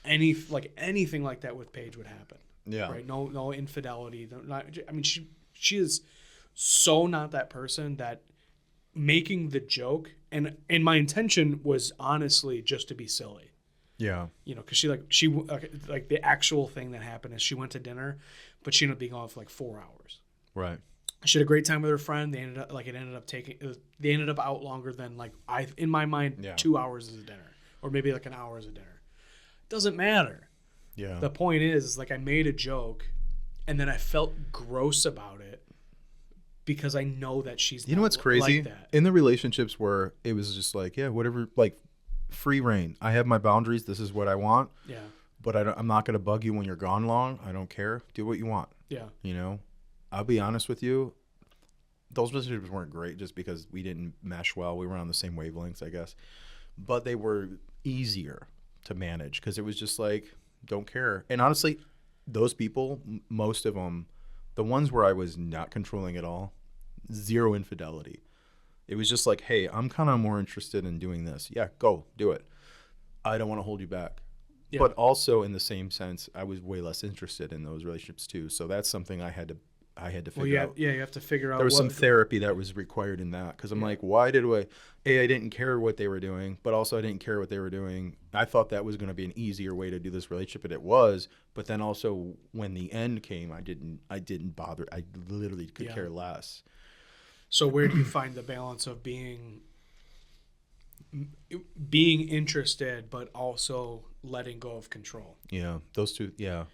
anything like that with Paige would happen. Yeah. Right. No infidelity. She is so not that person that making the joke and my intention was honestly just to be silly. Yeah. Because she the actual thing that happened is she went to dinner, but she ended up being gone for like 4 hours. Right. She had a great time with her friend. They ended up out longer than in my mind 2 hours is a dinner, or maybe like an hour is a dinner. Doesn't matter. Yeah. The point is, I made a joke, and then I felt gross about it because I know that she's. You know what's crazy? Like that. In the relationships where it was just like, yeah, whatever, free reign. I have my boundaries. This is what I want. Yeah. But I'm not gonna bug you when you're gone long. I don't care. Do what you want. Yeah. I'll be honest with you. Those relationships weren't great just because we didn't mesh well. We were on the same wavelengths, I guess. But they were easier to manage because it was just like, don't care. And honestly, those people, most of them, the ones where I was not controlling at all, zero infidelity. It was just like, hey, I'm kind of more interested in doing this. Yeah, go, do it. I don't want to hold you back. Yeah. But also in the same sense, I was way less interested in those relationships too. So that's something I had to figure out. Yeah, you have to figure out. There was some therapy that was required in that because I'm like, why did I didn't care what they were doing, but also I didn't care what they were doing. I thought that was going to be an easier way to do this relationship, and it was. But then also when the end came, I didn't bother. I literally could care less. So where do you find the balance of being interested, but also letting go of control? Yeah, those two. Yeah,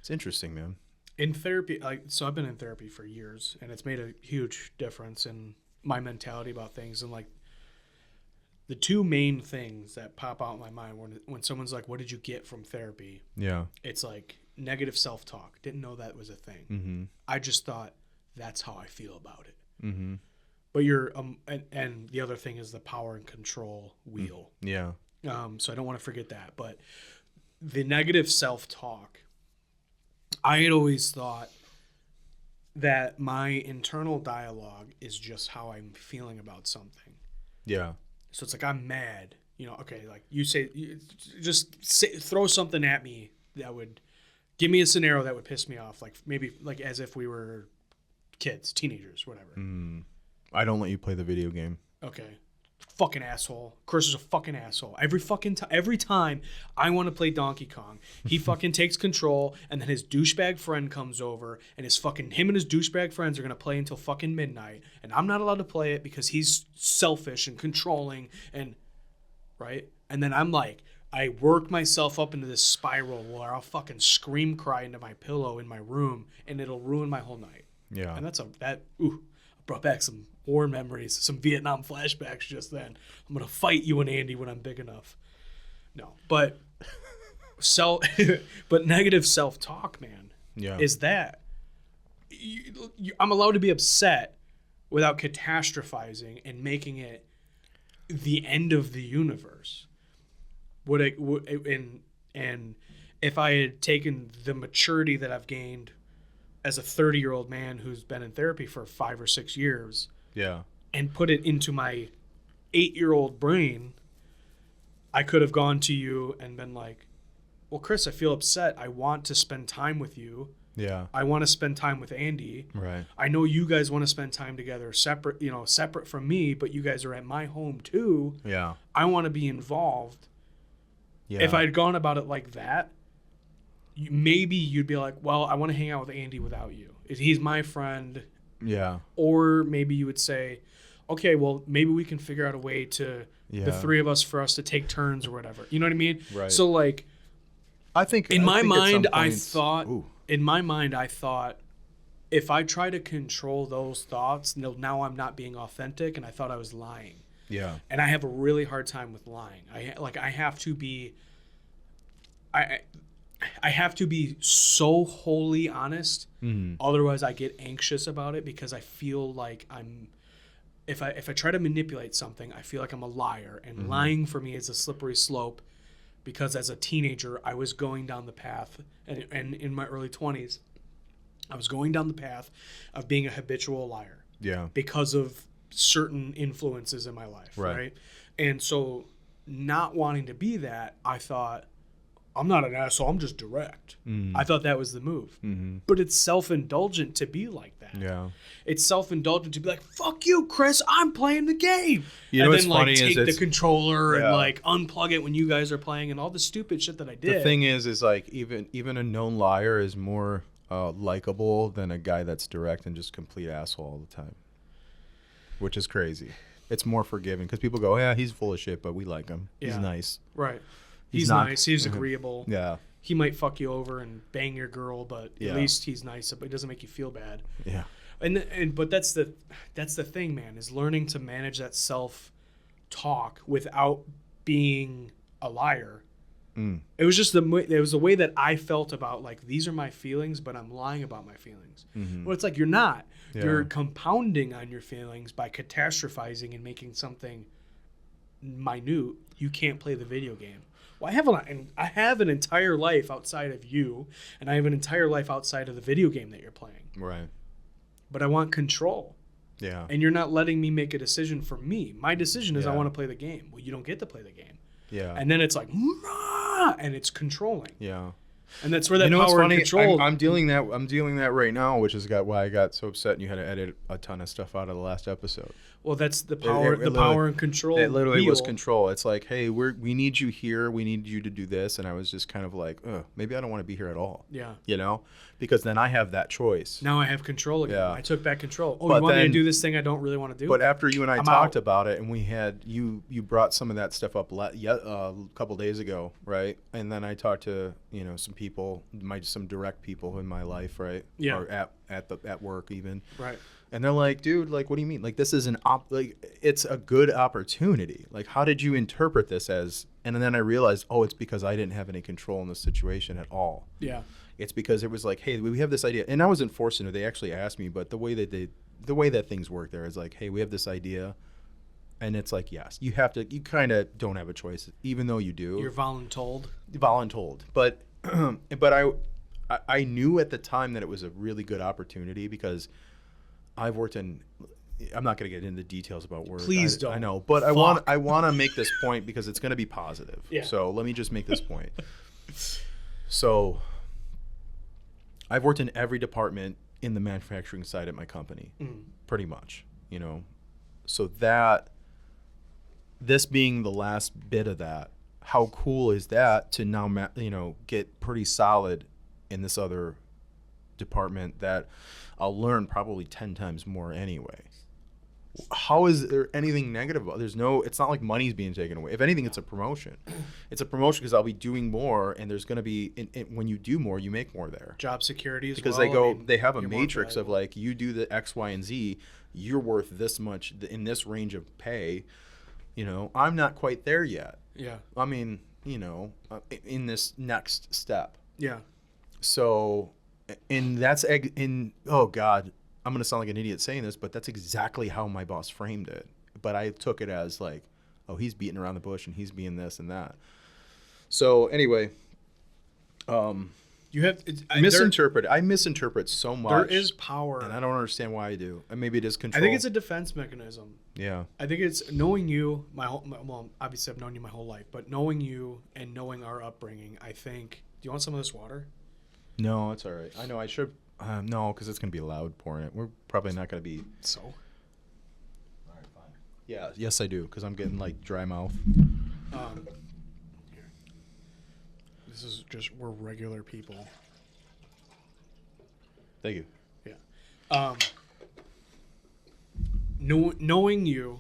it's interesting, man. In therapy, so I've been in therapy for years, and it's made a huge difference in my mentality about things. And the two main things that pop out in my mind when someone's like, "What did you get from therapy?" Yeah, it's like negative self-talk. Didn't know that was a thing. Mm-hmm. I just thought that's how I feel about it. Mm-hmm. But you're and the other thing is the power and control wheel. Yeah. So I don't want to forget that. But the negative self-talk, I had always thought that my internal dialogue is just how I'm feeling about something. Yeah. So it's like I'm mad. Okay, like you say, throw something at me that would Give me a scenario that would piss me off, like maybe like as if we were kids, teenagers, whatever. I don't let you play the video game. Okay. Fucking asshole. Chris is a fucking asshole. Every time I want to play Donkey Kong, he fucking takes control, and then his douchebag friend comes over, and him and his douchebag friends are gonna play until fucking midnight, and I'm not allowed to play it because he's selfish and controlling, and right. And then I'm like, I work myself up into this spiral where I'll fucking scream cry into my pillow in my room, and it'll ruin my whole night. Yeah. And brought back some war memories, some Vietnam flashbacks just then. I'm going to fight you and Andy when I'm big enough. No, but but negative self-talk, man, is that I'm allowed to be upset without catastrophizing and making it the end of the universe. And if I had taken the maturity that I've gained as a 30-year-old man who's been in therapy for 5 or 6 years, and put it into my 8-year-old brain, I could have gone to you and been like, well, Chris, I feel upset. I want to spend time with you. Yeah. I want to spend time with Andy. Right. I know you guys want to spend time together separate from me, but you guys are at my home too. Yeah. I want to be involved. Yeah. If I had gone about it like that, maybe you'd be like, well, I want to hang out with Andy without you. He's my friend. Yeah. Or maybe you would say, okay, well, maybe we can figure out a way to the three of us for us to take turns or whatever. You know what I mean? Right. So like, in my mind, I thought if I try to control those thoughts, now I'm not being authentic, and I thought I was lying. Yeah. And I have a really hard time with lying. I have to be so wholly honest. Mm-hmm. Otherwise, I get anxious about it because I feel like if I try to manipulate something, I feel like I'm a liar. And lying for me is a slippery slope because as a teenager, I was going down the path, and in my early 20s, I was going down the path of being a habitual liar. Yeah. Because of certain influences in my life. Right. And so not wanting to be that, I thought, I'm not an asshole, I'm just direct. I thought that was the move. But it's self-indulgent to be like that. Yeah. It's self-indulgent to be like, fuck you, Chris, I'm playing the game. You know and what's then funny take is the controller and like unplug it when you guys are playing and all the stupid shit that I did. The thing is like even a known liar is more likable than a guy that's direct and just complete asshole all the time. Which is crazy. It's more forgiving because people go, yeah, he's full of shit, but we like him. He's nice. Right. He's nice. He's agreeable. Yeah. He might fuck you over and bang your girl, but at least he's nice. But it doesn't make you feel bad. Yeah. But that's the thing, man, is learning to manage that self-talk without being a liar. It was just the way that I felt about like, these are my feelings, but I'm lying about my feelings. Well, it's like you're not. Yeah. You're compounding on your feelings by catastrophizing and making something minute. You can't play the video game. Well, I have an entire life outside of you, and I have an entire life outside of the video game that you're playing. Right. But I want control. Yeah. And you're not letting me make a decision for me. My decision is I want to play the game. Well, you don't get to play the game. Yeah. And then it's like, and it's controlling. Yeah. And that's where that power and control. I'm dealing that right now, which is why I got so upset and you had to edit a ton of stuff out of the last episode. Well, that's the power, power and control. It literally was control. It's like, hey, we need you here. We need you to do this. And I was just kind of like, maybe I don't want to be here at all. Yeah. You know, because then I have that choice. Now I have control again. Yeah. I took back control. Oh, you want me to do this thing I don't really want to do? But after you and I talked about it, and we had you brought some of that stuff up a couple days ago, right? And then I talked to some people, some direct people in my life, right? Yeah. Or at work even. Right. And they're like, dude, like, what do you mean? Like, this is it's a good opportunity. Like, how did you interpret this as? And then I realized, it's because I didn't have any control in the situation at all. Yeah. It's because it was like, hey, we have this idea. And I wasn't forcing it. They actually asked me, but the way that things work there is like, hey, we have this idea. And it's like, yes, you kind of don't have a choice, even though you do. You're voluntold. But I knew at the time that it was a really good opportunity because I've worked in. I'm not going to get into details about work. Please don't. I know, but I want to make this point because it's going to be positive. Yeah. So let me just make this point. So I've worked in every department in the manufacturing side at my company, pretty much, So this being the last bit of that, how cool is that to now, get pretty solid in this other department that I'll learn probably 10 times more anyway. How is there anything negative about it? It's not like money's being taken away. If anything, it's a promotion. It's a promotion because I'll be doing more, and there's going to be, when you do more, you make more there. Job security as because well. They have a matrix of like, you do the X, Y, and Z, you're worth this much in this range of pay. I'm not quite there yet. Yeah. I mean, in this next step. Yeah. So, oh God, I'm going to sound like an idiot saying this, but that's exactly how my boss framed it. But I took it as like, oh, he's beating around the bush and he's being this and that. So anyway, I misinterpret so much. There is power. And I don't understand why I do. And maybe it is control. I think it's a defense mechanism. Yeah. I think it's knowing you, well, obviously I've known you my whole life, but knowing you and knowing our upbringing, I think, do you want some of this water? No, it's all right. I know I should. No, because it's going to be loud pouring it. We're probably not going to be. So? All right, fine. Yeah, yes, I do, because I'm getting, like, dry mouth. Here. This is just, we're regular people. Thank you. Yeah. Knowing you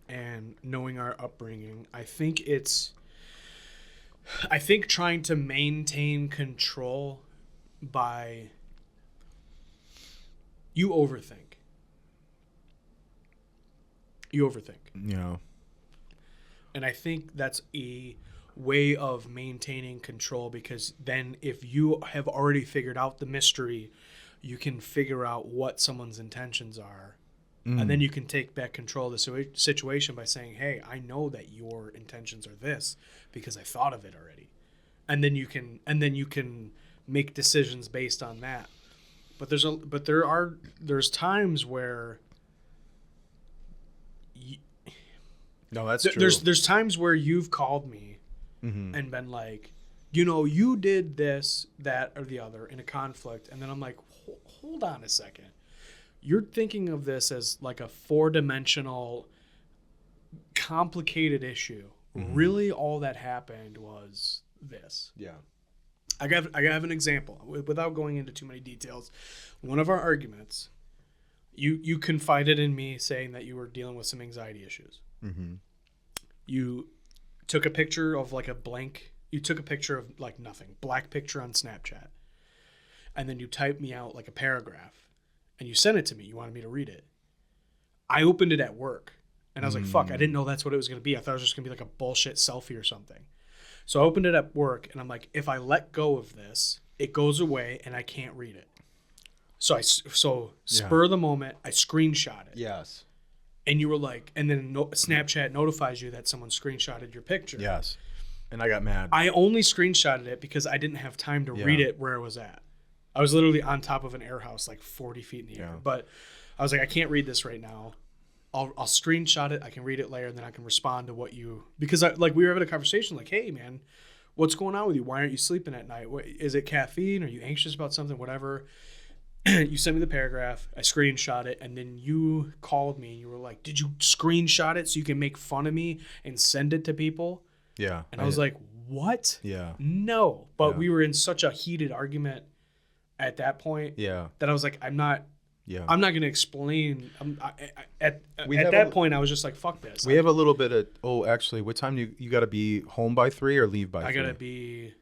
and knowing our upbringing, I think trying to maintain control by... You overthink. Yeah. And I think that's a way of maintaining control, because then if you have already figured out the mystery, you can figure out what someone's intentions are. And then you can take back control of the situation by saying, hey, I know that your intentions are this because I thought of it already. And then you can make decisions based on that. But there's times where no, that's true. There's times where you've called me and been like, you did this, that, or the other in a conflict, and then I'm like, hold on a second. You're thinking of this as like a 4-dimensional, complicated issue. Really, all that happened was this. Yeah. I have an example without going into too many details. One of our arguments, you confided in me saying that you were dealing with some anxiety issues. You took a picture of like you took a picture of like nothing, black picture on Snapchat. And then you typed me out like a paragraph and you sent it to me. You wanted me to read it. I opened it at work and I was like, fuck, I didn't know that's what it was going to be. I thought it was just going to be like a bullshit selfie or something. So I opened it at work and I'm like, if I let go of this, it goes away and I can't read it. So spur of the moment, I screenshot it. Yes. And you were like, and then Snapchat notifies you that someone screenshotted your picture. Yes. And I got mad. I only screenshotted it because I didn't have time to read it where it was at. I was literally on top of an air house, like 40 feet in the air. But I was like, I can't read this right now. I'll screenshot it. I can read it later, and then I can respond to what you... Because we were having a conversation like, hey, man, what's going on with you? Why aren't you sleeping at night? Is it caffeine? Are you anxious about something? Whatever. You sent me the paragraph. I screenshot it, and then you called me, and you were like, did you screenshot it so you can make fun of me and send it to people? Yeah. And I was like, what? Yeah. No. But we were in such a heated argument at that point that I was like, I'm not going to explain. At that point, I was just like, fuck this. We have a little bit of, actually, what time do you got to be home by 3 or leave by 3? I got to be,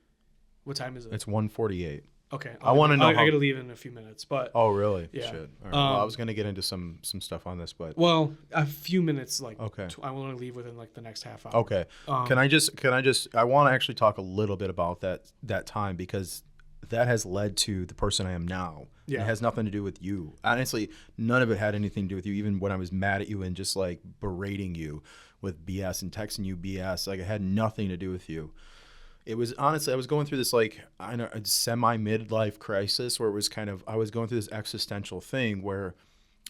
what time is it? It's 1:48. Okay. I want to know. I got to leave in a few minutes, but. Oh, really? Yeah. Shit. All right. Well, I was going to get into some stuff on this, but. Well, a few minutes, okay. I want to leave within the next half hour. Okay. Can I just, I want to actually talk a little bit about that time, because that has led to the person I am now. Yeah. It has nothing to do with you. Honestly, none of it had anything to do with you. Even when I was mad at you and just like berating you with BS and texting you BS, like it had nothing to do with you. It was honestly, I was going through this like a semi midlife crisis where it was kind of, I was going through this existential thing where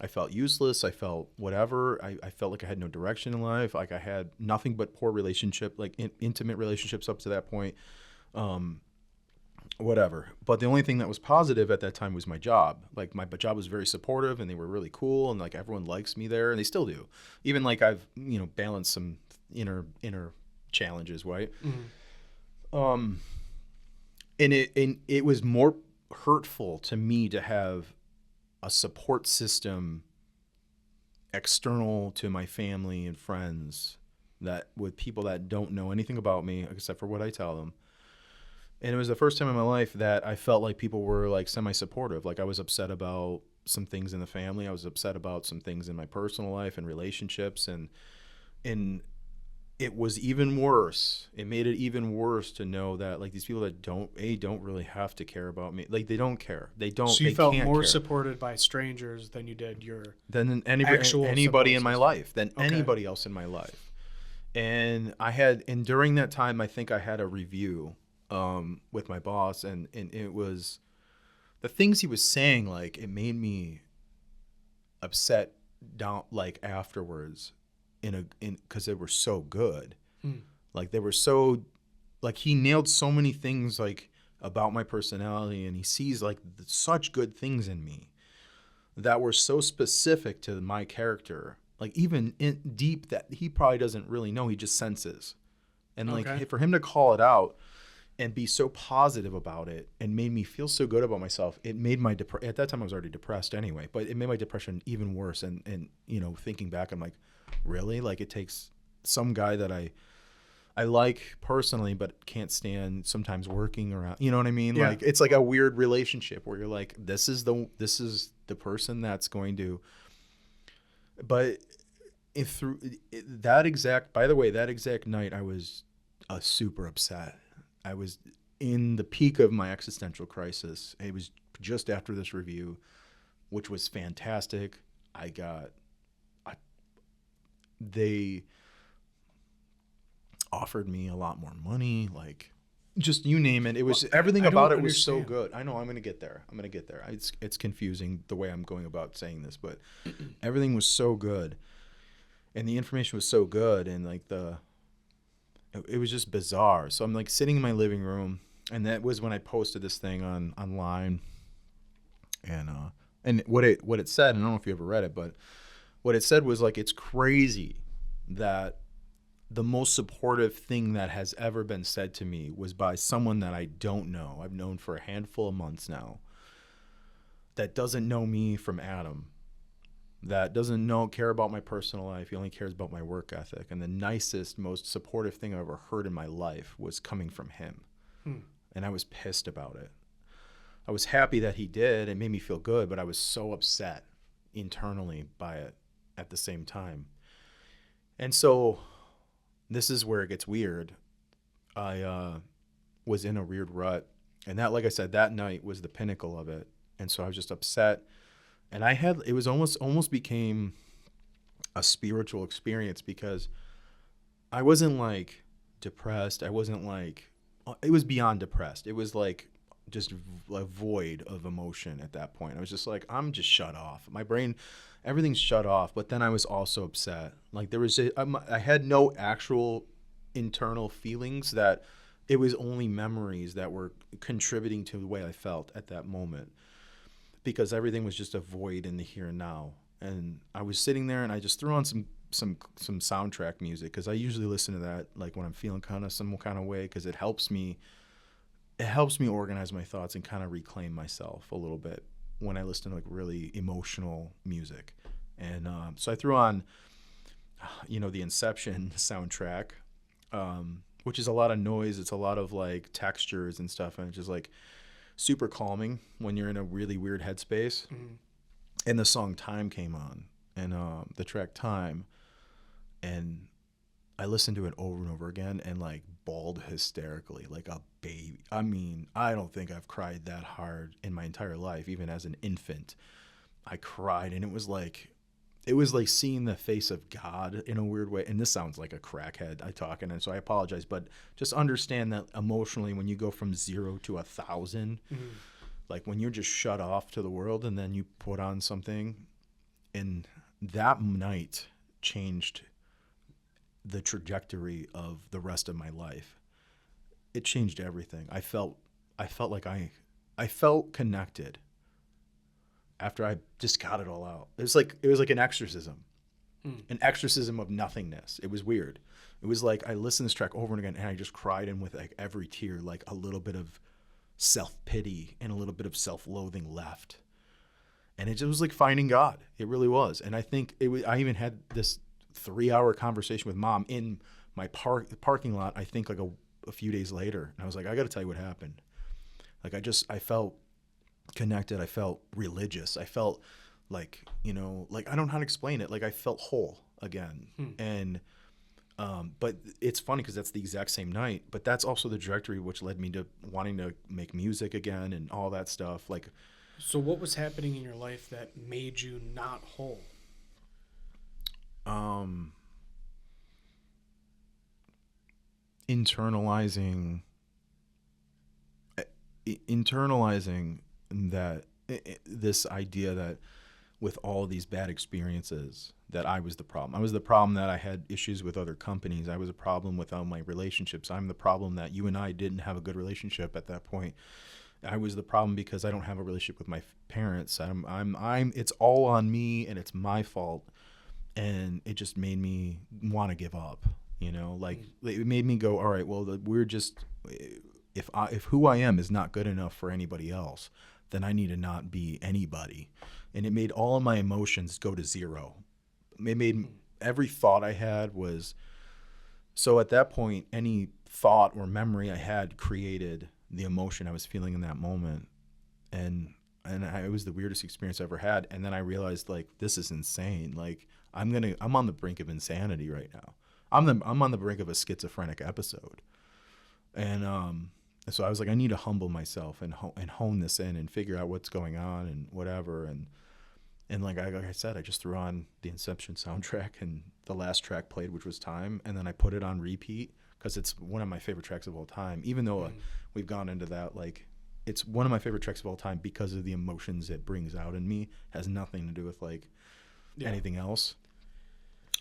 I felt useless. I felt whatever. I felt like I had no direction in life. Like I had nothing but poor relationship, like intimate relationships up to that point. whatever. But the only thing that was positive at that time was my job. Like my job was very supportive and they were really cool and like everyone likes me there and they still do. Even like I've, balanced some inner challenges, right? And it was more hurtful to me to have a support system external to my family and friends that with people that don't know anything about me except for what I tell them. And it was the first time in my life that I felt like people were like semi-supportive. Like I was upset about some things in the family. I was upset about some things in my personal life and relationships. And it was even worse. It made it even worse to know that like these people that don't really have to care about me. Like they don't care. They don't. So you they felt can't more care. supported by strangers than you did than actual anybody in my support life, than anybody else in my life. And during that time, I think I had a review with my boss, and it was the things he was saying, like it made me upset down like afterwards because they were so good. Like they were so like he nailed so many things like about my personality, and he sees like such good things in me that were so specific to my character, like even in deep that he probably doesn't really know, he just senses. And like for him to call it out and be so positive about it and made me feel so good about myself, it made my at that time I was already depressed anyway, but it made my depression even worse. And thinking back, I'm like, really? Like it takes some guy that I like personally but can't stand sometimes working around, you know what I mean? Like it's like a weird relationship where you're like, this is the person that's going to, but that exact night I was super upset. I was in the peak of my existential crisis. It was just after this review, which was fantastic. They offered me a lot more money, like just you name it. It was everything about it was so good. I know I'm going to get there. It's confusing the way I'm going about saying this, but everything was so good. And the information was so good, and like it was just bizarre. So I'm like sitting in my living room, and that was when I posted this thing online. And what it said, and I don't know if you ever read it, but what it said was like, it's crazy that the most supportive thing that has ever been said to me was by someone that I don't know. I've known for a handful of months now, that doesn't know me from Adam, that doesn't care about my personal life. He only cares about my work ethic. And the nicest, most supportive thing I've ever heard in my life was coming from him. And I was pissed about it. I was happy that he did. It made me feel good, but I was so upset internally by it at the same time. And so this is where it gets weird. I was in a weird rut. And that, like I said, that night was the pinnacle of it. And so I was just upset. And it was almost became a spiritual experience, because I wasn't like depressed. It was beyond depressed. It was like just a void of emotion at that point. I was just like, I'm just shut off. My brain, everything's shut off. But then I was also upset. Like I had no actual internal feelings, that it was only memories that were contributing to the way I felt at that moment. Because everything was just a void in the here and now. And I was sitting there and I just threw on some soundtrack music, because I usually listen to that like when I'm feeling some kind of way, because it helps me organize my thoughts and kind of reclaim myself a little bit when I listen to like really emotional music. And so I threw on the Inception soundtrack, which is a lot of noise. It's a lot of like textures and stuff, and it's just like super calming when you're in a really weird headspace. And the song Time came on, and the track Time, and I listened to it over and over again and like bawled hysterically like a baby. I mean, I don't think I've cried that hard in my entire life. Even as an infant, I cried, and it was like seeing the face of God in a weird way. And this sounds like a crackhead I talking, and so I apologize, but just understand that emotionally, when you go from 0 to 1,000, like when you're just shut off to the world, and then you put on something, and that night changed the trajectory of the rest of my life. It changed everything. I felt I felt like I felt connected after I just got it all out. It was like an exorcism. An exorcism of nothingness. It was weird. It was like I listened to this track over and again, and I just cried in with like every tear, like a little bit of self-pity and a little bit of self-loathing left. And it just was like finding God. It really was. And I think I even had this 3-hour conversation with Mom in my parking lot, I think like a few days later. And I was like, I got to tell you what happened. Like I felt connected. I felt religious. I felt like, like I don't know how to explain it. Like I felt whole again. And, but it's funny because that's the exact same night, but that's also the trajectory which led me to wanting to make music again and all that stuff. Like, so what was happening in your life that made you not whole? Internalizing that this idea that with all these bad experiences that I was the problem. I was the problem that I had issues with other companies. I was a problem with all my relationships. I'm the problem that you and I didn't have a good relationship at that point. I was the problem because I don't have a relationship with my parents. It's all on me and it's my fault. And it just made me want to give up, it made me go, all right, well, we're just, if who I am is not good enough for anybody else, then I need to not be anybody. And it made all of my emotions go to zero. It made every thought I had was, so at that point, any thought or memory I had created the emotion I was feeling in that moment. And it was the weirdest experience I ever had. And then I realized, like, this is insane. Like, I'm on the brink of insanity right now. I'm on the brink of a schizophrenic episode. And so I was like, I need to humble myself and hone this in and figure out what's going on and whatever. And like I said, I just threw on the Inception soundtrack and the last track played, which was Time. And then I put it on repeat because it's one of my favorite tracks of all time. Even though we've gone into that, like, it's one of my favorite tracks of all time because of the emotions it brings out in me. It has nothing to do with like anything else.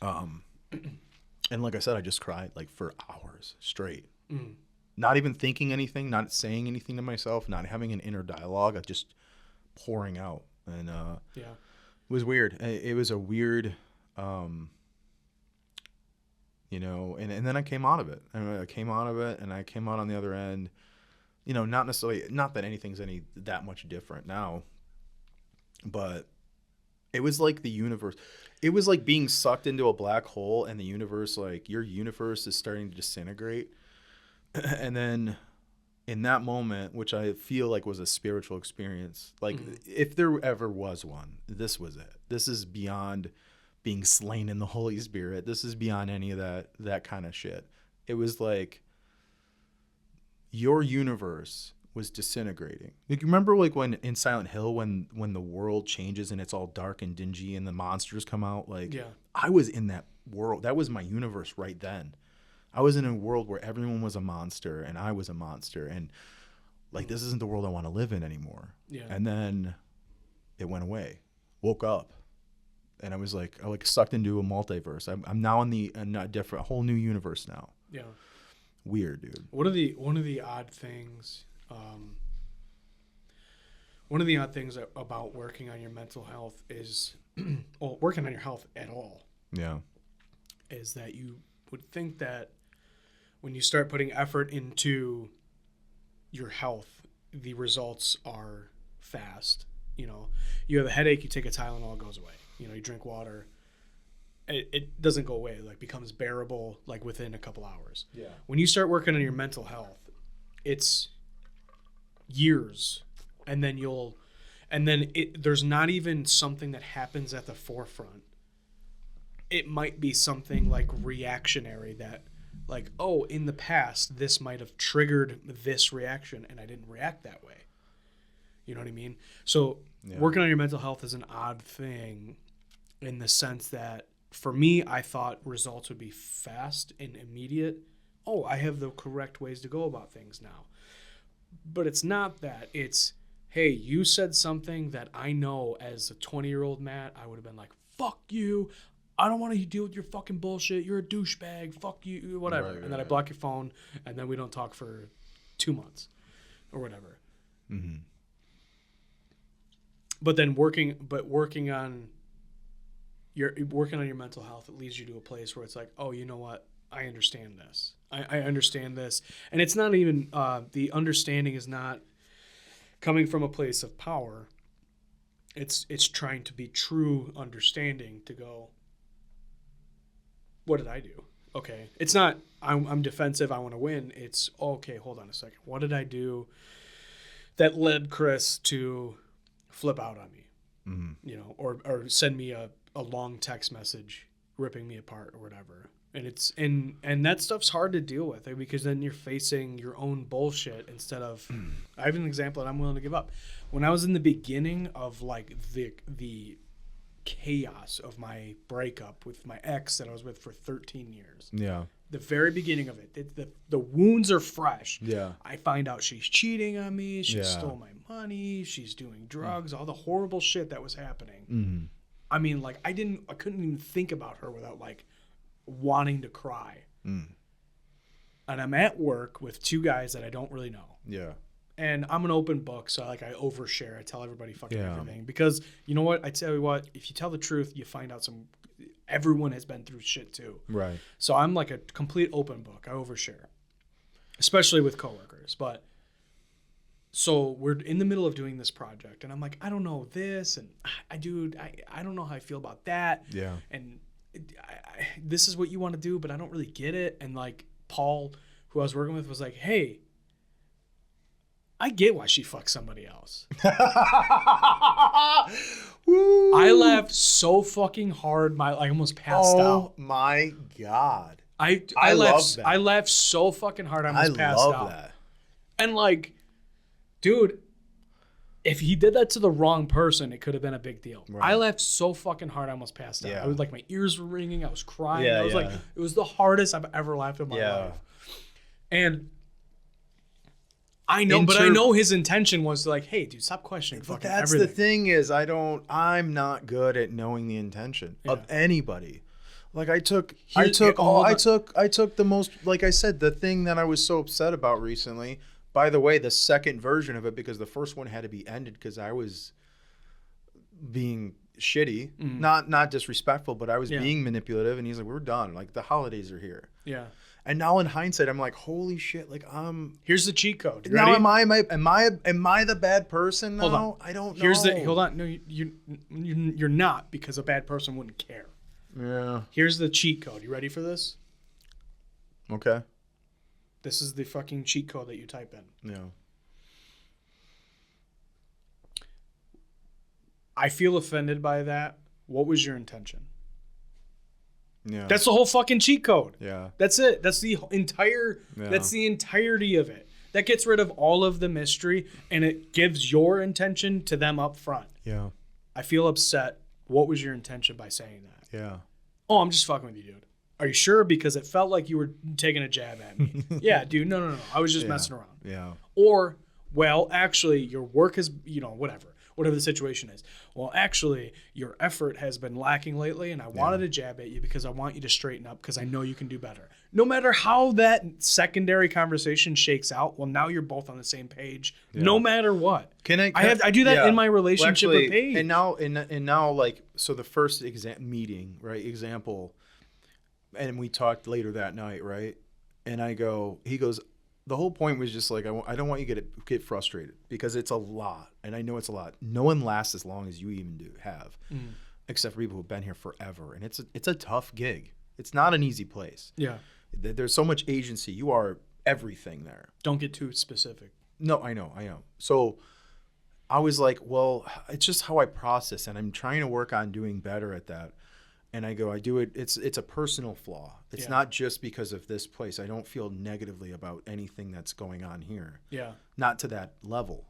And like I said, I just cried like for hours straight. Not even thinking anything, not saying anything to myself, not having an inner dialogue, just pouring out. And it was weird. It was a weird, and then I came out of it. And I came out of it, and I came out on the other end. Not necessarily, not that anything's that much different now, but it was like the universe. It was like being sucked into a black hole, and the universe, like your universe is starting to disintegrate. And then in that moment, which I feel like was a spiritual experience, like if there ever was one, this was it. This is beyond being slain in the Holy Spirit. This is beyond any of that kind of shit. It was like your universe was disintegrating. Like, you remember like when in Silent Hill when the world changes and it's all dark and dingy and the monsters come out? Like, I was in that world. That was my universe right then. I was in a world where everyone was a monster and I was a monster, and like this isn't the world I want to live in anymore. And then it went away. Woke up, and I was like, sucked into a multiverse. I'm now in a different, whole new universe now. Weird, dude. One of the odd things, about working on your mental health is, well, working on your health at all. Is that you would think that when you start putting effort into your health, the results are fast. You have a headache, you take a Tylenol, it goes away. You drink water, it doesn't go away. It like becomes bearable like within a couple hours. When you start working on your mental health, it's years, and then there's not even something that happens at the forefront. It might be something like reactionary that, like, oh, in the past, this might have triggered this reaction, and I didn't react that way. You know what I mean? So working on your mental health is an odd thing in the sense that, for me, I thought results would be fast and immediate. Oh, I have the correct ways to go about things now. But it's not that. It's, hey, you said something that I know as a 20-year-old Matt, I would have been like, fuck you. I don't want to deal with your fucking bullshit. You're a douchebag. Fuck you, whatever. And then I block your phone, and then we don't talk for 2 months. or whatever. Mm-hmm. But then working on your mental health, it leads you to a place where it's like, oh, you know what? I understand this. I understand this. And it's not even, the understanding is not coming from a place of power. It's trying to be true understanding to go, what did I do? Okay. It's not, I'm defensive, I want to win. It's, okay, hold on a second. What did I do that led Chris to flip out on me? Mm-hmm. You know, or send me a long text message ripping me apart or whatever. And it's and that stuff's hard to deal with, because then you're facing your own bullshit instead of I have an example that I'm willing to give up. When I was in the beginning of like the chaos of my breakup with my ex that I was with for 13 years. Yeah. The very beginning of it, the wounds are fresh. Yeah. I find out she's cheating on me. She stole my money. She's doing drugs. All the horrible shit that was happening. Mm-hmm. I mean, like I couldn't even think about her without like wanting to cry. And I'm at work with two guys that I don't really know. Yeah. And I'm an open book, so like I overshare. I tell everybody fucking everything, because you know what? I tell you what, if you tell the truth, you find out everyone has been through shit too. Right. So I'm like a complete open book. I overshare, especially with coworkers. But so we're in the middle of doing this project, and I'm like, I don't know this, and I don't know how I feel about that. Yeah. And this is what you want to do, but I don't really get it. And like Paul, who I was working with, was like, hey, I get why she fucked somebody else. I laughed so fucking hard, I almost passed out. Oh my God. I love laughed. that. I laughed so fucking hard, I almost passed out. I love that. And like, dude, if he did that to the wrong person, it could have been a big deal. Right. I laughed so fucking hard, I almost passed out. Yeah. I was like, my ears were ringing. I was crying. Yeah, I was like, it was the hardest I've ever laughed in my life. And I know, but I know his intention was like, hey, dude, stop questioning fucking everything. But that's the thing is, I'm not good at knowing the intention of anybody. Like I took the most, like I said, the thing that I was so upset about recently. By the way, the second version of it, because the first one had to be ended because I was being shitty, not disrespectful, but I was being manipulative. And he's like, "We're done. Like the holidays are here." Yeah. And now in hindsight, I'm like, "Holy shit!" Like here's the cheat code. Now am I the bad person now? Hold on. I don't know. Hold on. No, you're not, because a bad person wouldn't care. Yeah. Here's the cheat code. You ready for this? Okay. This is the fucking cheat code that you type in. Yeah. I feel offended by that. What was your intention? Yeah. That's the whole fucking cheat code. Yeah. That's it. That's the entire that's the entirety of it. That gets rid of all of the mystery, and it gives your intention to them up front. Yeah. I feel upset. What was your intention by saying that? Yeah. Oh, I'm just fucking with you, dude. Are you sure? Because it felt like you were taking a jab at me. Yeah, dude. No. I was just messing around. Yeah. Or, well, actually, your work is, whatever the situation is. Well, actually, your effort has been lacking lately, and I wanted to jab at you because I want you to straighten up, because I know you can do better. No matter how that secondary conversation shakes out, well, now you're both on the same page. Yeah. No matter what. I do that in my relationship with Paige. And now, like, so the first example, and we talked later that night, right? And he goes, the whole point was just like, I don't want you to get frustrated, because it's a lot. And I know it's a lot. No one lasts as long as you even have, except for people who've been here forever. And it's a tough gig. It's not an easy place. Yeah. There's so much agency. You are everything there. Don't get too specific. No, I know. So I was like, well, it's just how I process, and I'm trying to work on doing better at that. And I do it. It's a personal flaw. It's not just because of this place. I don't feel negatively about anything that's going on here. Yeah. Not to that level.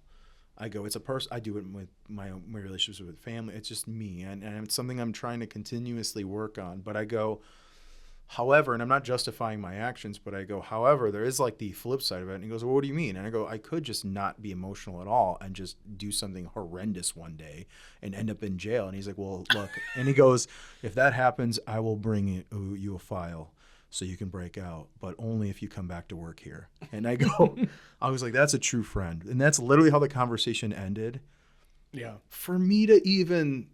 It's a person. I do it with my relationships with family. It's just me, and it's something I'm trying to continuously work on. But however, and I'm not justifying my actions, but however, there is like the flip side of it. And he goes, well, what do you mean? And I could just not be emotional at all and just do something horrendous one day and end up in jail. And he's like, well, look, and he goes, if that happens, I will bring you a file. so you can break out, but only if you come back to work here. And I go, I was like, that's a true friend. And that's literally how the conversation ended. Yeah. For me to even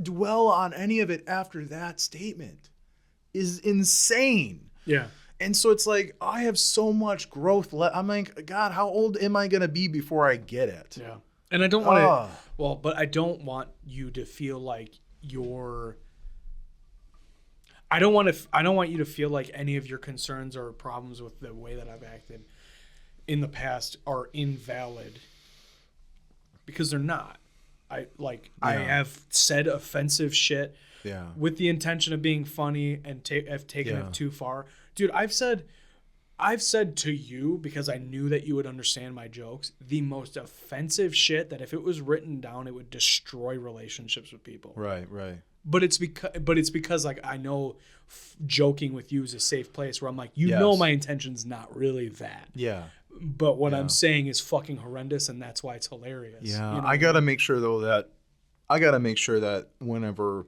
dwell on any of it after that statement is insane. Yeah. And so it's like, I have so much growth left. I'm like, God, how old am I going to be before I get it? Yeah. And I don't want to, but I don't want you to feel like I don't want you to feel like any of your concerns or problems with the way that I've acted in the past are invalid, because they're not. I have said offensive shit with the intention of being funny and have taken it too far. Dude, I've said to you, because I knew that you would understand my jokes, the most offensive shit that if it was written down, it would destroy relationships with people. Right. But it's because like I know joking with you is a safe place where I'm like, know my intention's not really that. Yeah. But what I'm saying is fucking horrendous, and that's why it's hilarious. Yeah. You know I got to make sure though that whenever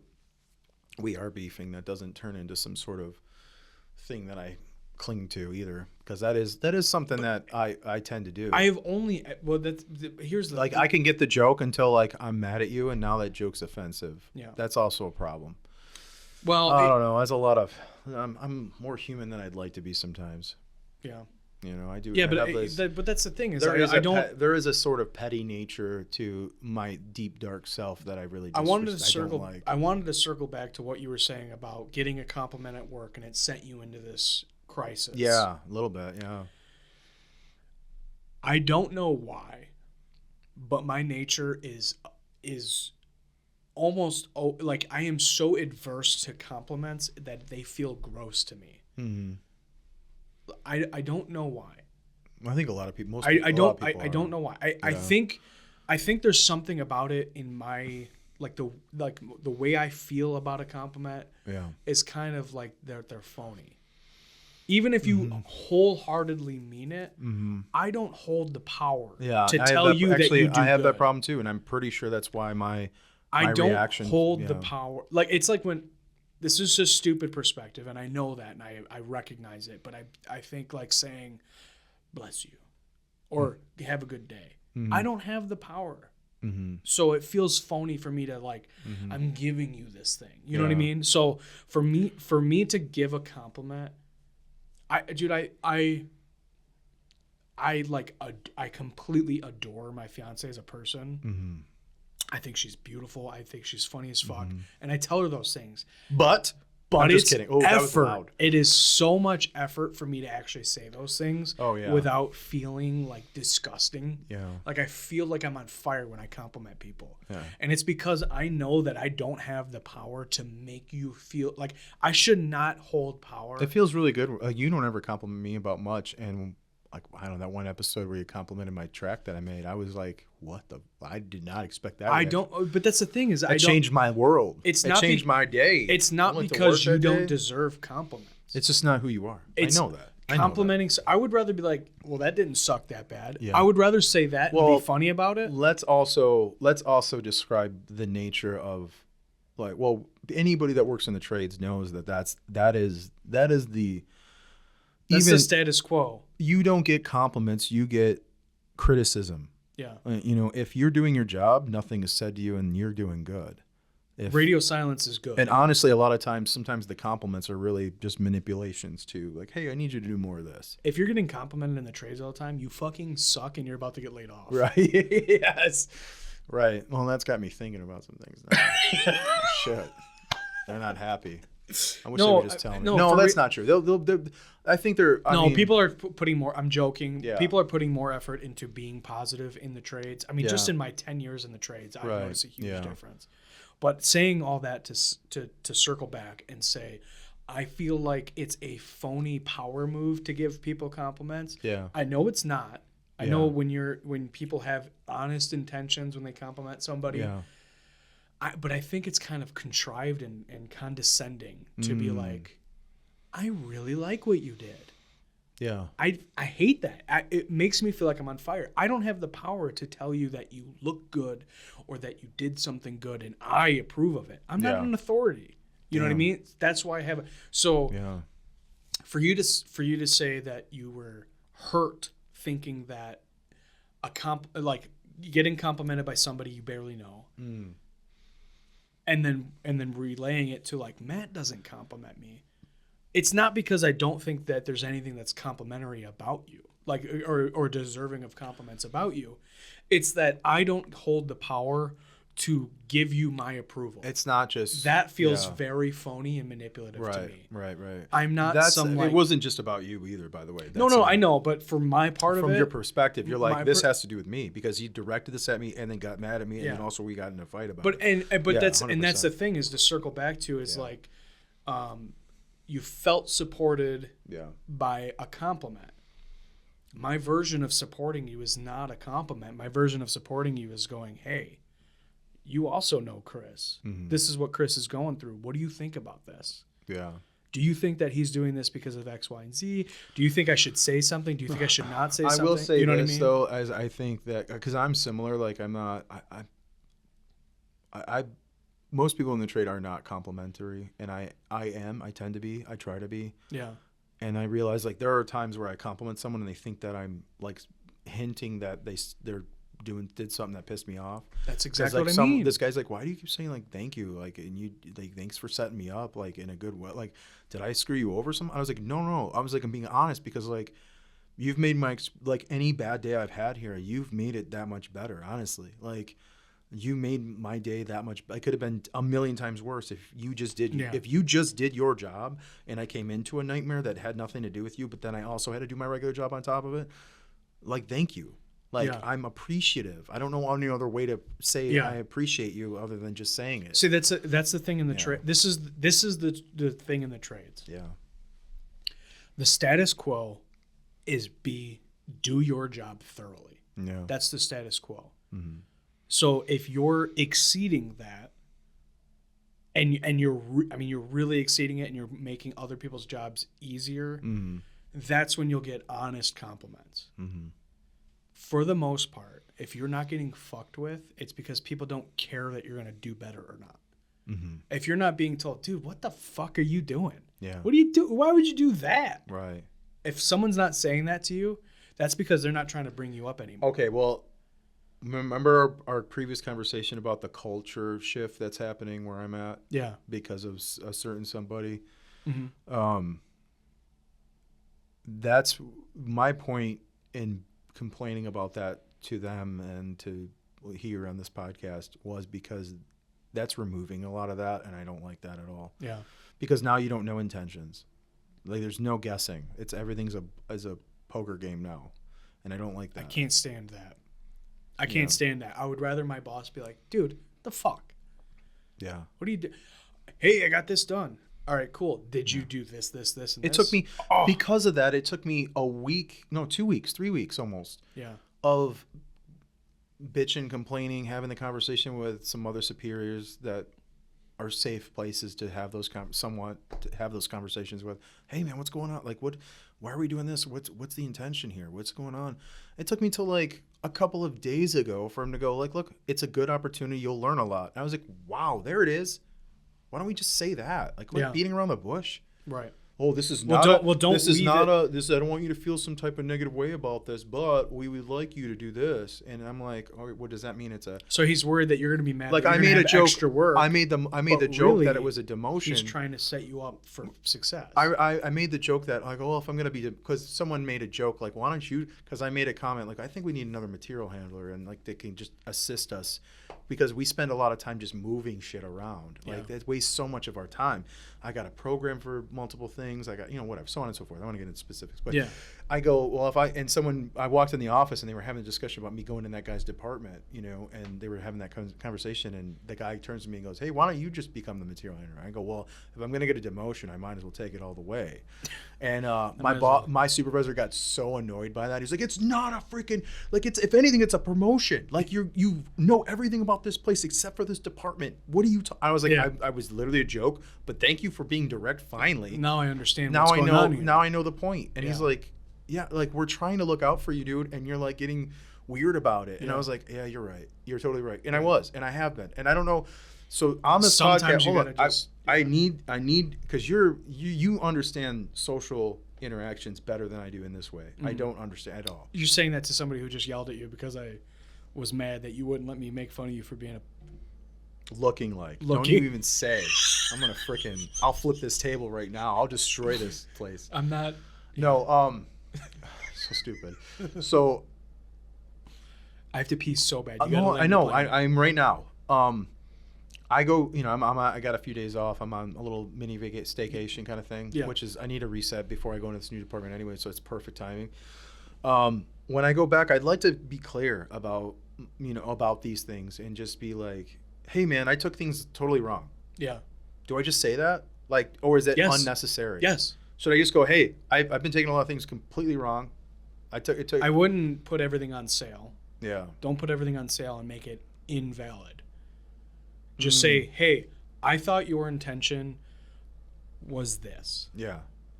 we are beefing, that doesn't turn into some sort of thing that I cling to either, because that is something that I tend to do. I have only here's the like, I can get the joke until like I'm mad at you, and now that joke's offensive. Yeah, that's also a problem. Well, I don't know. There's a lot of I'm more human than I'd like to be sometimes. Yeah, you know, I do. Yeah, but that's the thing is there is a sort of petty nature to my deep dark self that I really I wanted to circle back to what you were saying about getting a compliment at work, and it sent you into this crisis. Yeah, a little bit. Yeah. I don't know why, but my nature is almost like I am so adverse to compliments that they feel gross to me. Mm-hmm. I don't know why. I think a lot of people. I don't know why. I think there's something about it in my the way I feel about a compliment. Yeah. Is kind of like they're phony. Even if you wholeheartedly mean it, I don't hold the power to tell you that you do I have good. that problem too, and I'm pretty sure that's why my don't hold the power. Like, it's like when this is a stupid perspective, and I know that, and I recognize it, but I think like saying bless you or have a good day. I don't have the power. So it feels phony for me to like I'm giving you this thing. You know what I mean? So for me to give a compliment, I completely adore my fiance as a person. I think she's beautiful. I think she's funny as fuck. And I tell her those things. But I'm just kidding. Oh, effort. That was loud. It is so much effort for me to actually say those things without feeling like disgusting. Yeah. Like I feel like I'm on fire when I compliment people. Yeah. And it's because I know that I don't have the power to make you feel like I should not hold power. It feels really good. You don't ever compliment me about much, and like, I don't know, that one episode where you complimented my track that I made, I was like, what the? I did not expect that. But that's the thing is, it changed my world. It changed my day. It's not because you don't deserve compliments. It's just not who you are. I know that. Complimenting, I would rather be like, well, that didn't suck that bad. Yeah. I would rather say that and be funny about it. Let's also describe the nature of, like, well, anybody that works in the trades knows that is the status quo. You don't get compliments, you get criticism. Yeah. You know, if you're doing your job, nothing is said to you and you're doing good. Radio silence is good. And honestly, a lot of times, sometimes the compliments are really just manipulations too. Like, hey, I need you to do more of this. If you're getting complimented in the trades all the time, you fucking suck and you're about to get laid off. Right. Yes. Right. Well, that's got me thinking about some things now. Shit. They're not happy. I wish they would just tell me. No, that's not true. I think they're. People are putting more. I'm joking. Yeah. People are putting more effort into being positive in the trades. I mean, just in my 10 years in the trades, I've noticed a huge difference. But saying all that to circle back and say, I feel like it's a phony power move to give people compliments. Yeah. I know it's not. I know when people have honest intentions when they compliment somebody. Yeah. But I think it's kind of contrived and condescending to be like, I really like what you did. Yeah. I hate that. It makes me feel like I'm on fire. I don't have the power to tell you that you look good or that you did something good and I approve of it. I'm not an authority. You know what I mean? That's why I have it. So For you to say that you were hurt thinking that getting complimented by somebody you barely know, and then relaying it to like, Matt doesn't compliment me. It's not because I don't think that there's anything that's complimentary about you, like or deserving of compliments about you. It's that I don't hold the power to give you my approval. It's not just that feels very phony and manipulative to me. Right. I'm not it wasn't just about you either, by the way. No, I know, but for my part of it, from your perspective, you're like, this has to do with me because he directed this at me and then got mad at me, and then also we got in a fight about it. But that's 100%. And that's the thing, is to circle back to is like, you felt supported by a compliment. My version of supporting you is not a compliment. My version of supporting you is going, hey, you also know Chris. Mm-hmm. This is what Chris is going through. What do you think about this? Yeah. Do you think that he's doing this because of X, Y, and Z? Do you think I should say something? Do you think I should not say something? I will say this, though, as I think that, because I'm similar, like I'm not, most people in the trade are not complimentary, and I tend to be, I try to be. Yeah. And I realize, like, there are times where I compliment someone and they think that I'm, like, hinting that they're did something that pissed me off. That's exactly what I mean. This guy's like, why do you keep saying, like, thank you? Like, and you, like, thanks for setting me up, like, in a good way. Like, did I screw you over some? I was like, no. I was like, I'm being honest because, like, you've made my, like, any bad day I've had here, you've made it that much better, honestly. Like, you made my day that much. It could have been a million times worse if you just did. Yeah. If you just did your job, and I came into a nightmare that had nothing to do with you, but then I also had to do my regular job on top of it. Like, thank you. Like, I'm appreciative. I don't know any other way to say I appreciate you other than just saying it. See, that's the thing in the trade. This is the thing in the trades. Yeah. The status quo is do your job thoroughly. Yeah. That's the status quo. Mm-hmm. So if you're exceeding that, and you're really exceeding it, and you're making other people's jobs easier, that's when you'll get honest compliments. Mm-hmm. For the most part, if you're not getting fucked with, it's because people don't care that you're going to do better or not. Mm-hmm. If you're not being told, dude, what the fuck are you doing? Yeah. What do you do? Why would you do that? Right. If someone's not saying that to you, that's because they're not trying to bring you up anymore. Okay, well, remember our previous conversation about the culture shift that's happening where I'm at? Yeah. Because of a certain somebody. Mm-hmm. That's my point in complaining about that to them and to here on this podcast was because that's removing a lot of that, and I don't like that at all. Yeah. Because now you don't know intentions. Like, there's no guessing. It's everything's a poker game now, and I don't like that. I can't stand that. I can't stand that. I would rather my boss be like, dude, the fuck? Yeah. What do you do? Hey, I got this done. All right, cool. Did you do this, and this? It took me, because of that, it took me 2 weeks, 3 weeks almost. Yeah. Of bitching, complaining, having the conversation with some other superiors that are safe places to have those conversations with. Hey man, what's going on? Like, why are we doing this? What's the intention here? What's going on? It took me till like a couple of days ago for him to go like, look, it's a good opportunity. You'll learn a lot. And I was like, wow, there it is. Why don't we just say that? Like, quit beating around the bush. Right. Oh, this is not. I don't want you to feel some type of negative way about this, but we would like you to do this. And I'm like, oh, what does that mean? So he's worried that you're going to be mad. Like, I made a joke. Extra work. I made the joke that it was a demotion. He's trying to set you up for success. I made the joke that like, oh, if I'm going to be, because someone made a joke like, why don't you? Because I made a comment like, I think we need another material handler, and like they can just assist us, because we spend a lot of time just moving shit around. Like that wastes so much of our time. I got a program for multiple things. I got, whatever, so on and so forth. I want to get into specifics, but I go, well, I walked in the office and they were having a discussion about me going in that guy's department, and they were having that conversation, and the guy turns to me and goes, hey, why don't you just become the material handler? I go, well, if I'm going to get a demotion, I might as well take it all the way. And my supervisor got so annoyed by that. He's like, it's not a freaking, like, it's, if anything, it's a promotion. Like, you know everything about this place except for this department. What are you I was like, I was literally a joke, but thank you for being direct finally. Now I understand what's going on here. Now I know the point. And he's like, yeah, like, we're trying to look out for you, dude, and you're like getting weird about it. And I was like, yeah, you're right. You're totally right. And I was, and I have been. And I don't know. So on this Sometimes podcast, you hold on, gotta just, I need, because you understand social interactions better than I do in this way. I don't understand at all. You're saying that to somebody who just yelled at you because I was mad that you wouldn't let me make fun of you for being a Looking like. Don't you even say. I'm going to I'll flip this table right now. I'll destroy this place. I'm not. No, so stupid. So I have to pee so bad. I know. I'm right now. I go, I got a few days off. I'm on a little mini staycation kind of thing, which is, I need a reset before I go into this new department anyway, so it's perfect timing. When I go back, I'd like to be clear about, about these things and just be like, hey man, I took things totally wrong. Yeah. Do I just say that? Like, or is it unnecessary? Yes. Should I just go, hey, I've been taking a lot of things completely wrong. I wouldn't put everything on sale. Yeah. Don't put everything on sale and make it invalid. Just say, hey, I thought your intention was this. Yeah.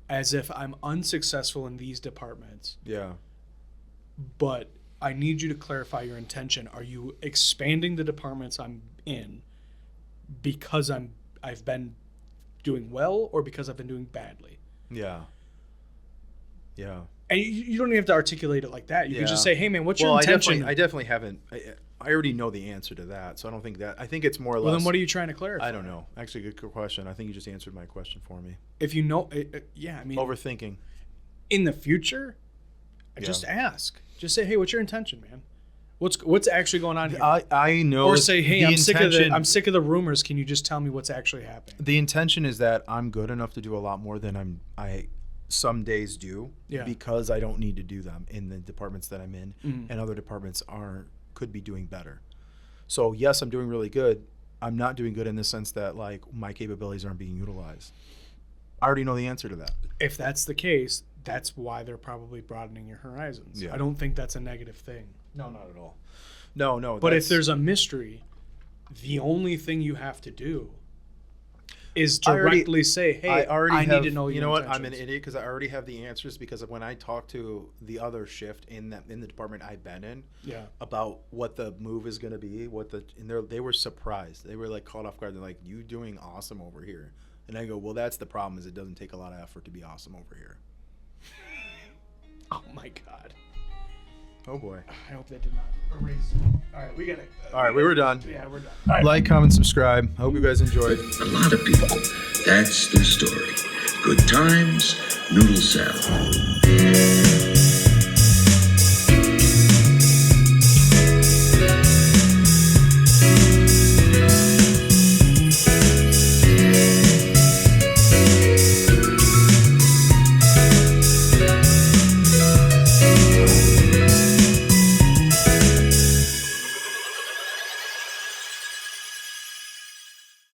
As if I'm unsuccessful in these departments. Yeah. But I need you to clarify your intention. Are you expanding the departments I'm in because I've been doing well or because I've been doing badly? Yeah. Yeah. And you don't even have to articulate it like that. You can just say, hey, man, what's your intention? I definitely haven't. I already know the answer to that, so I don't think that. I think it's more or less. Well, then what are you trying to clarify? I don't know. Actually, good question. I think you just answered my question for me. If you know, yeah, I mean. Overthinking. In the future, just ask. Just say, hey, what's your intention, man? What's actually going on here? I know. Or say, hey, I'm sick of the rumors. Can you just tell me what's actually happening? The intention is that I'm good enough to do a lot more than I some days do, because I don't need to do them in the departments that I'm in, and other departments could be doing better. So yes, I'm doing really good. I'm not doing good in the sense that like my capabilities aren't being utilized. I already know the answer to that. If that's the case, that's why they're probably broadening your horizons. I don't think that's a negative thing. No, not at all. No. But if there's a mystery, the only thing you have to do is directly say, hey, I need to know your intentions. You know what? I'm an idiot because I already have the answers, because when I talked to the other shift in the department I've been in about what the move is going to be, they were surprised. They were like caught off guard. They're like, you doing awesome over here. And I go, well, that's the problem, is it doesn't take a lot of effort to be awesome over here. Oh my God. Oh boy. I hope that did not erase. All right, we got it. All right, we were done. Yeah, we're done. Right. Like, comment, subscribe. I hope you guys enjoyed. A lot of people, that's their story. Good times, Noodle Salad.